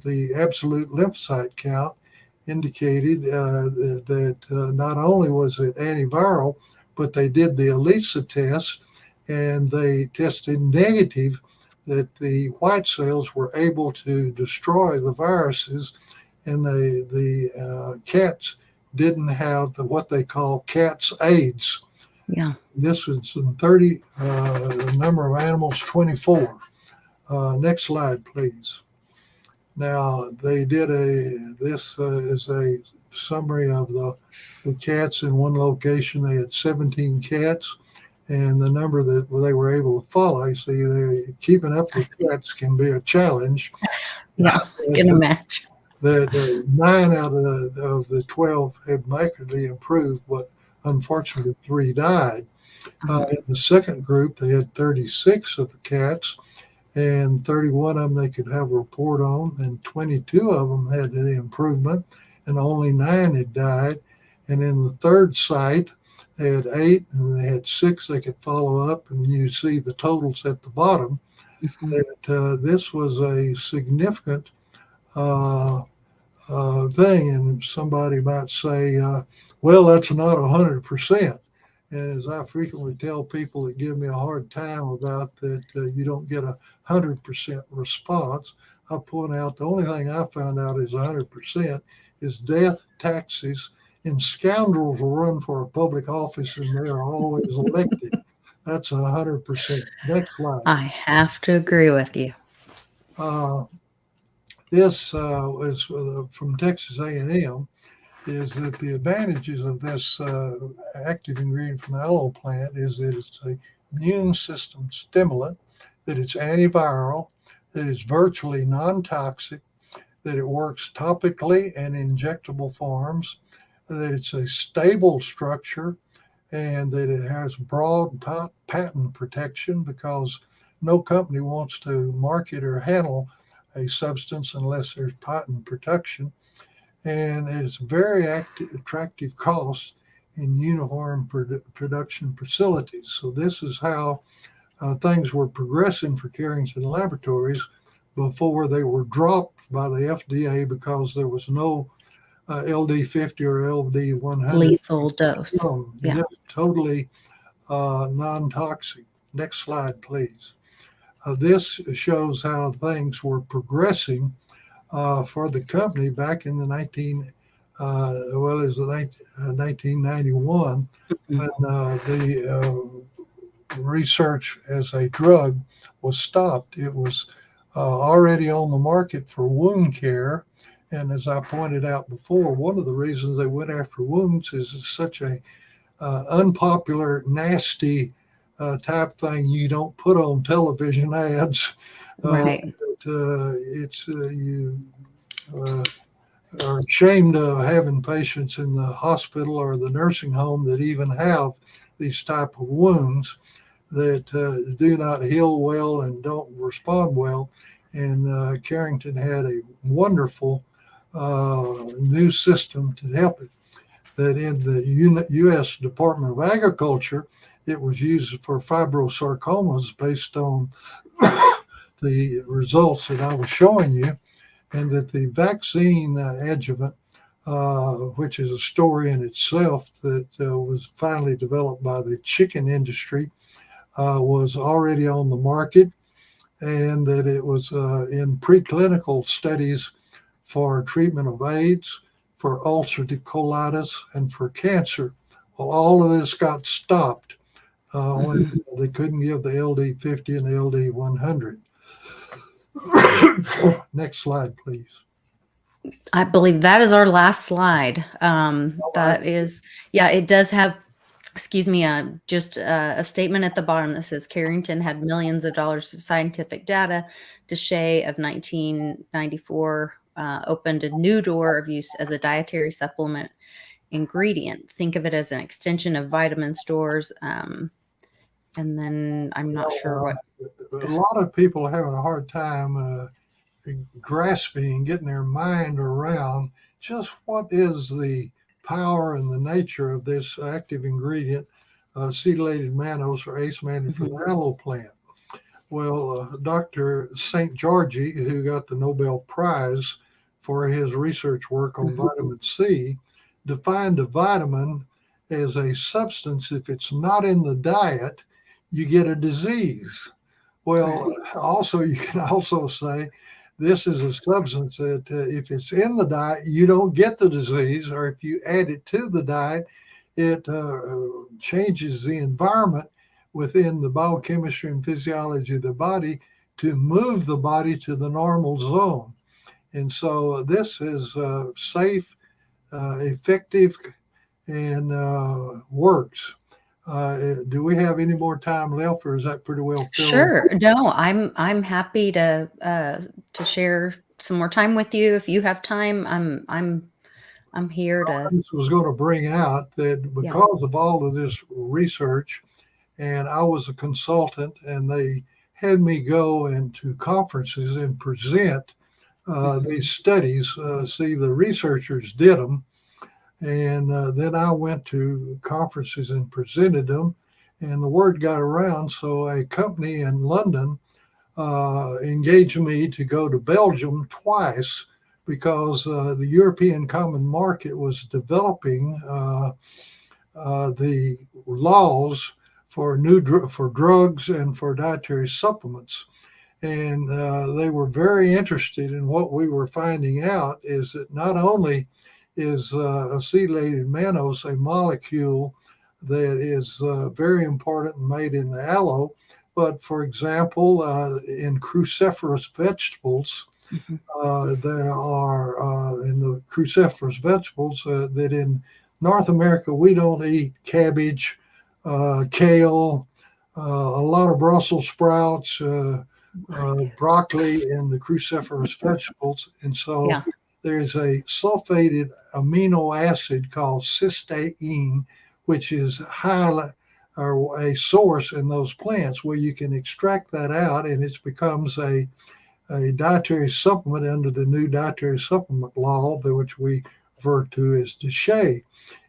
the absolute lymphocyte count indicated that not only was it antiviral, but they did the ELISA test and they tested negative that the white cells were able to destroy the viruses, and the cats didn't have what they call cat's AIDS. Yeah. This was in 30, the number of animals, 24. Next slide, please. Now, they did this is a summary of the cats in one location. They had 17 cats, and the number that they were able to follow. See, keeping up with cats can be a challenge. Yeah, I can imagine. That 9 out of the 12 had markedly improved, but unfortunately 3 died. In the second group, they had 36 of the cats, and 31 of them they could have a report on, and 22 of them had the improvement, and only 9 had died. And in the third site, they had 8, and they had 6 they could follow up, and you see the totals at the bottom. Mm-hmm. That this was a significant thing, and somebody might say, well, that's not 100%. And as I frequently tell people that give me a hard time about that you don't get 100% response, I point out the only thing I found out is 100% is death, taxes, and scoundrels will run for a public office and they are always elected. That's 100%. Next slide. I have to agree with you. This is from Texas A&M, is that the advantages of this active ingredient from the aloe plant is that it's a immune system stimulant, that it's antiviral, that it's virtually non-toxic, that it works topically and injectable forms, that it's a stable structure, and that it has broad patent protection because no company wants to market or handle a substance unless there's patent protection. And it's very attractive cost in uniform production facilities. So this is how things were progressing for Carrington Laboratories before they were dropped by the FDA because there was no LD50 or LD100 lethal dose. Yeah. Totally non-toxic. Next slide, please. This shows how things were progressing for the company back in the 1991 when the research as a drug was stopped. It was already on the market for wound care. And as I pointed out before, one of the reasons they went after wounds is it's such a unpopular, nasty type thing you don't put on television ads. Right. You are ashamed of having patients in the hospital or the nursing home that even have these type of wounds that do not heal well and don't respond well. And Carrington had a wonderful new system to help it. That in the U.S. Department of Agriculture, it was used for fibrosarcomas based on the results that I was showing you. and that the vaccine adjuvant, which is a story in itself, that was finally developed by the chicken industry, was already on the market, and that it was in preclinical studies for treatment of AIDS, for ulcerative colitis, and for cancer. Well, all of this got stopped when Mhm. they couldn't give the LD50 and the LD100. Next slide, please. I believe that is our last slide. All right. That is, yeah, it does have, excuse me, just a statement at the bottom that says Carrington had millions of dollars of scientific data. DeShay of 1994 opened a new door of use as a dietary supplement ingredient. Think of it as an extension of vitamin stores. And then I'm not sure what. A lot of people are having a hard time grasping, getting their mind around just what is the power and the nature of this active ingredient, acetylated mannose or ace mannan from Mhm. the aloe plant. Well, Dr. St. Georgie, who got the Nobel Prize for his research work on Mhm. vitamin C, defined a vitamin as a substance. If it's not in the diet, you get a disease. Well, Right. also, you can also say this is a substance that if it's in the diet, you don't get the disease, or if you add it to the diet, it changes the environment within the biochemistry and physiology of the body to move the body to the normal zone. And so this is safe, effective, and works. Do we have any more time left, or is that pretty well filled? Sure. No, I'm happy to share some more time with you if you have time. I'm here to. I just was going to bring out that Yeah. because of all of this research, and I was a consultant, and they had me go into conferences and present these Mhm. studies. See, the researchers did them, and then I went to conferences and presented them, and the word got around. So a company in London engaged me to go to Belgium twice because the European Common Market was developing the laws for for drugs and for dietary supplements. And they were very interested in what we were finding out is that not only is acetylated mannose a molecule that is very important and made in the aloe, but for example, in cruciferous vegetables, Mhm. there are in the cruciferous vegetables that in North America we don't eat cabbage, kale, a lot of Brussels sprouts, Right. broccoli, and the cruciferous vegetables. And so Yeah. there's a sulfated amino acid called cysteine, which is high or a source in those plants where you can extract that out and it becomes a dietary supplement under the new dietary supplement law, which we refer to as DSHEA.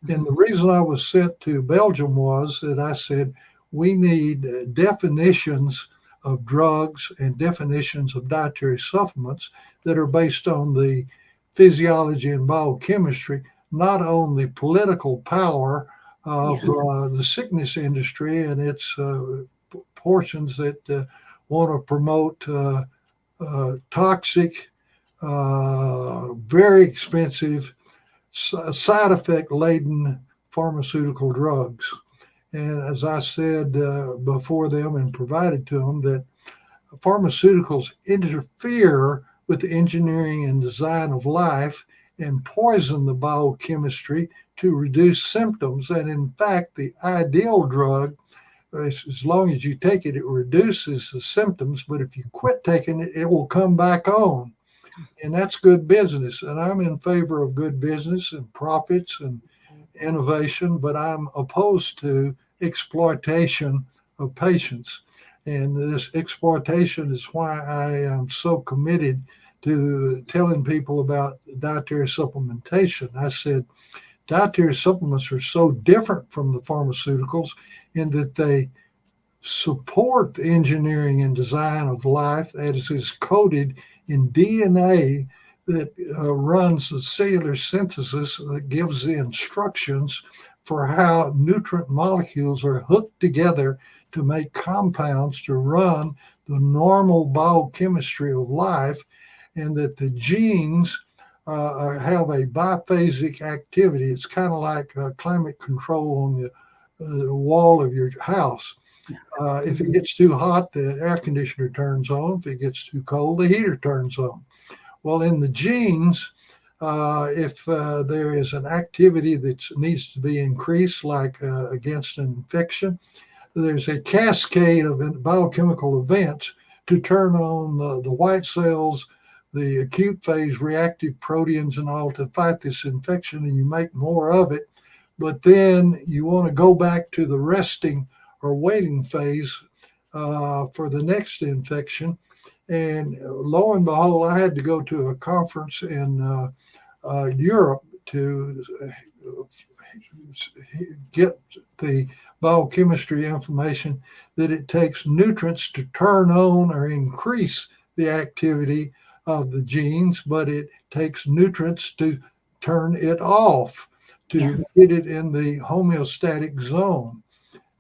And Mhm. the reason I was sent to Belgium was that I said, we need definitions of drugs and definitions of dietary supplements that are based on the physiology and biochemistry, not on the political power of Yes. the sickness industry and its portions that want to promote toxic, very expensive, side effect laden pharmaceutical drugs. And as I said before them and provided to them, that pharmaceuticals interfere with the engineering and design of life and poison the biochemistry to reduce symptoms. And in fact, the ideal drug, as long as you take it, it reduces the symptoms. But if you quit taking it, it will come back on. And that's good business. And I'm in favor of good business and profits and innovation, but I'm opposed to exploitation of patients. And this exploitation is why I am so committed to telling people about dietary supplementation. I said, dietary supplements are so different from the pharmaceuticals in that they support the engineering and design of life as is coded in DNA that runs the cellular synthesis that gives the instructions for how nutrient molecules are hooked together to make compounds to run the normal biochemistry of life, and that the genes have a biphasic activity. It's kind of like climate control on the wall of your house. If it gets too hot, the air conditioner turns on. If it gets too cold, the heater turns on. Well, in the genes, if there is an activity that needs to be increased, like against an infection, there's a cascade of biochemical events to turn on the white cells, the acute phase reactive proteins, and all to fight this infection, and you make more of it. But then you want to go back to the resting or waiting phase for the next infection. And lo and behold, I had to go to a conference in Europe to get the biochemistry information that it takes nutrients to turn on or increase the activity of the genes, but it takes nutrients to turn it off, to get it in the homeostatic zone.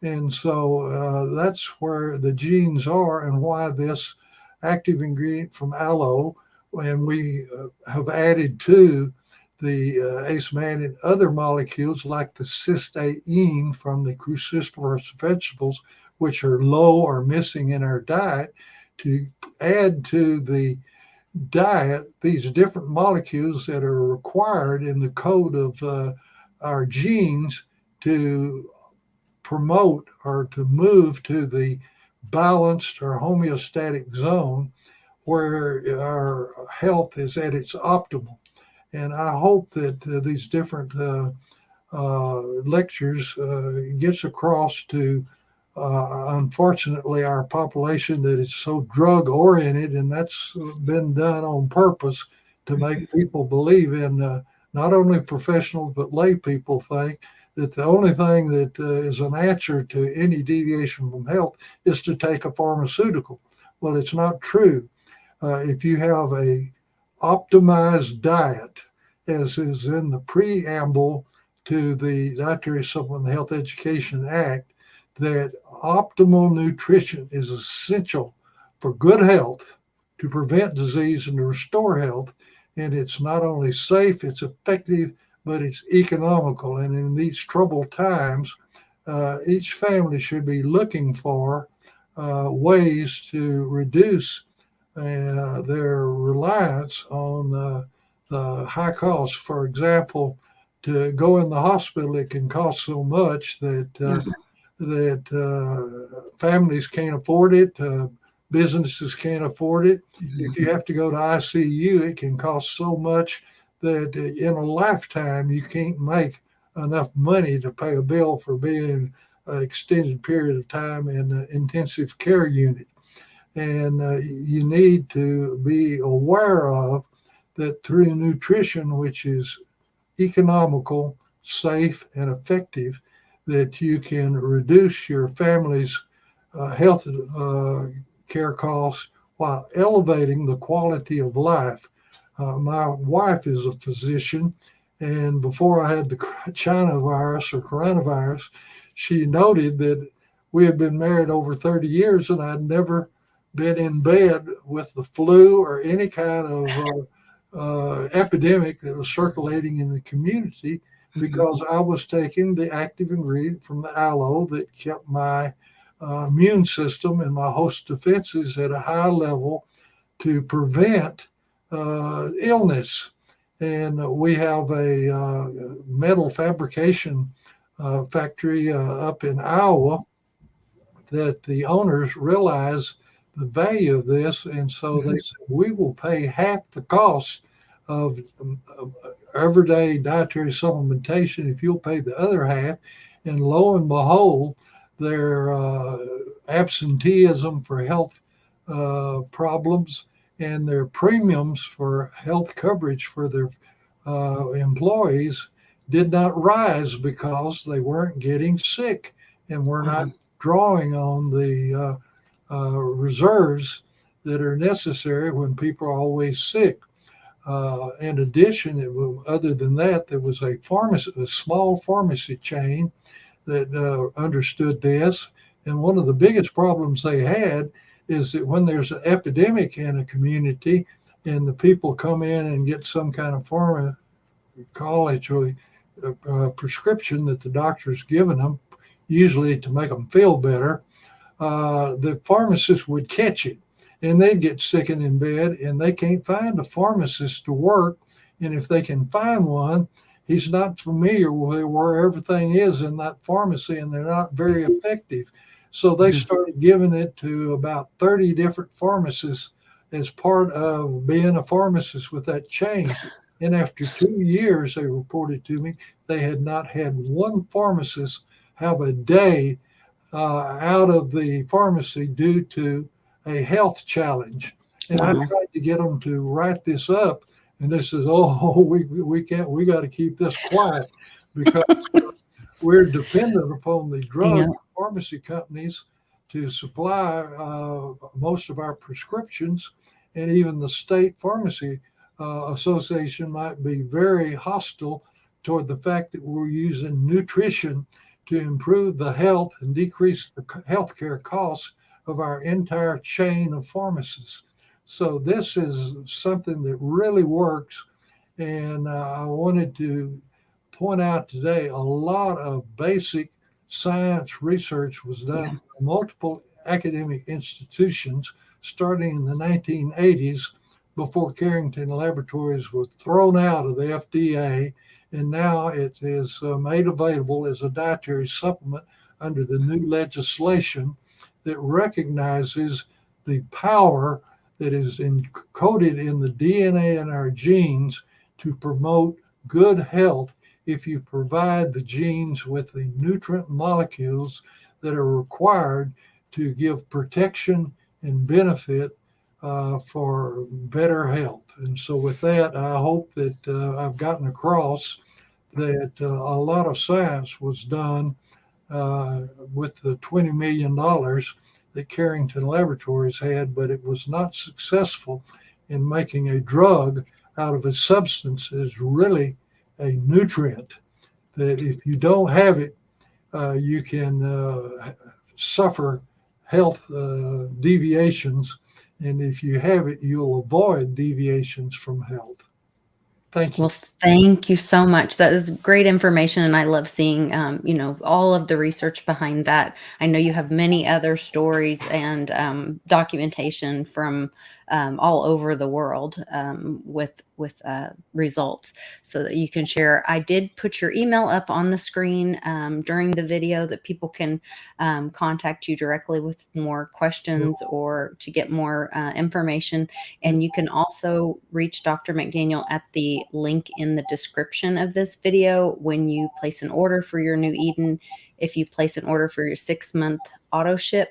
And so that's where the genes are, and why this active ingredient from aloe, and we have added to the aceman and other molecules like the cysteine from the cruciferous vegetables, which are low or missing in our diet, to add to the diet these different molecules that are required in the code of our genes to promote or to move to the balanced or homeostatic zone where our health is at its optimal. And I hope that these different lectures gets across to, unfortunately, our population that is so drug oriented, and that's been done on purpose to make people believe in not only professionals but lay people think that the only thing that is an answer to any deviation from health is to take a pharmaceutical. Well, it's not true. If you have a optimized diet, as is in the preamble to the Dietary Supplement Health Education Act, that optimal nutrition is essential for good health, to prevent disease and to restore health. And it's not only safe, it's effective, but it's economical. And in these troubled times, each family should be looking for ways to reduce their reliance on the high costs. For example, to go in the hospital, it can cost so much that families can't afford it. Businesses can't afford it. If you have to go to ICU, it can cost so much that in a lifetime you can't make enough money to pay a bill for being an extended period of time in an intensive care unit. And you need to be aware of that through nutrition, which is economical, safe, and effective, that you can reduce your family's health care costs while elevating the quality of life. My wife is a physician, and before I had the China virus or coronavirus, she noted that we had been married over 30 years and I'd never been in bed with the flu or any kind of epidemic that was circulating in the community, because I was taking the active ingredient from the aloe that kept my immune system and my host defenses at a high level to prevent illness. And we have a metal fabrication factory up in Iowa that the owners realize the value of this. And so they said, we will pay half the cost of everyday dietary supplementation if you'll pay the other half. And lo and behold, their absenteeism for health problems and their premiums for health coverage for their employees did not rise because they weren't getting sick and were not drawing on the reserves that are necessary when people are always sick. In addition, other than that, there was a small pharmacy chain that understood this. And one of the biggest problems they had is that when there's an epidemic in a community and the people come in and get some kind of college or prescription that the doctor's given them, usually to make them feel better, the pharmacist would catch it and they'd get sickened in bed and they can't find a pharmacist to work. And if they can find one, he's not familiar with where everything is in that pharmacy and they're not very effective. So they started giving it to about 30 different pharmacists as part of being a pharmacist with that chain. And after 2 years, they reported to me, they had not had one pharmacist have a day out of the pharmacy due to a health challenge. And I tried to get them to write this up, and they says, "Oh, we can't. We got to keep this quiet because we're dependent upon the drug pharmacy companies to supply most of our prescriptions, and even the state pharmacy association might be very hostile toward the fact that we're using nutrition to improve the health and decrease the healthcare costs of our entire chain of pharmacies." So this is something that really works. And I wanted to point out today a lot of basic science research was done by multiple academic institutions starting in the 1980s before Carrington Laboratories was thrown out of the FDA. And now it is made available as a dietary supplement under the new legislation that recognizes the power that is encoded in the DNA in our genes to promote good health if you provide the genes with the nutrient molecules that are required to give protection and benefit for better health. And so with that, I hope that I've gotten across that a lot of science was done with the $20 million that Carrington Laboratories had, but it was not successful in making a drug out of a substance that is really a nutrient that if you don't have it, you can suffer health deviations. And if you have it, you'll avoid deviations from health. Thank you. Well, thank you so much. That is great information. And I love seeing, all of the research behind that. I know you have many other stories and documentation from all over the world with results so that you can share. I did put your email up on the screen during the video that people can contact you directly with more questions or to get more information. And you can also reach Dr. McDaniel at the link in the description of this video when you place an order for your New Eden. If you place an order for your 6-month auto ship,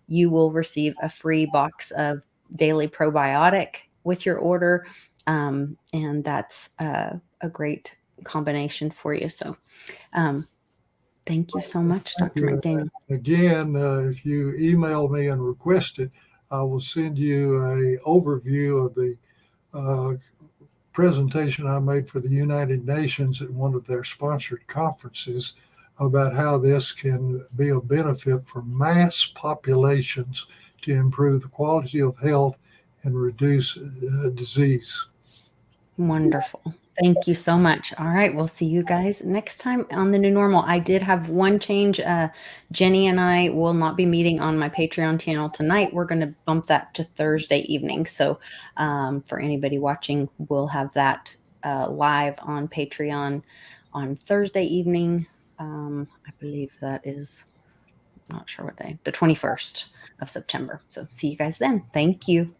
you will receive a free box of daily probiotic with your order. And that's a great combination for you. So thank you so much, Dr. McDaniel. Again, if you email me and request it, I will send you an overview of the presentation I made for the United Nations at one of their sponsored conferences about how this can be a benefit for mass populations to improve the quality of health and reduce disease. Wonderful. Thank you so much. All right. We'll see you guys next time on the new normal. I did have one change. Jenny and I will not be meeting on my Patreon channel tonight. We're going to bump that to Thursday evening. So for anybody watching, we'll have that live on Patreon on Thursday evening. I believe that is, I'm not sure what day, the 21st of September. So see you guys then. Thank you.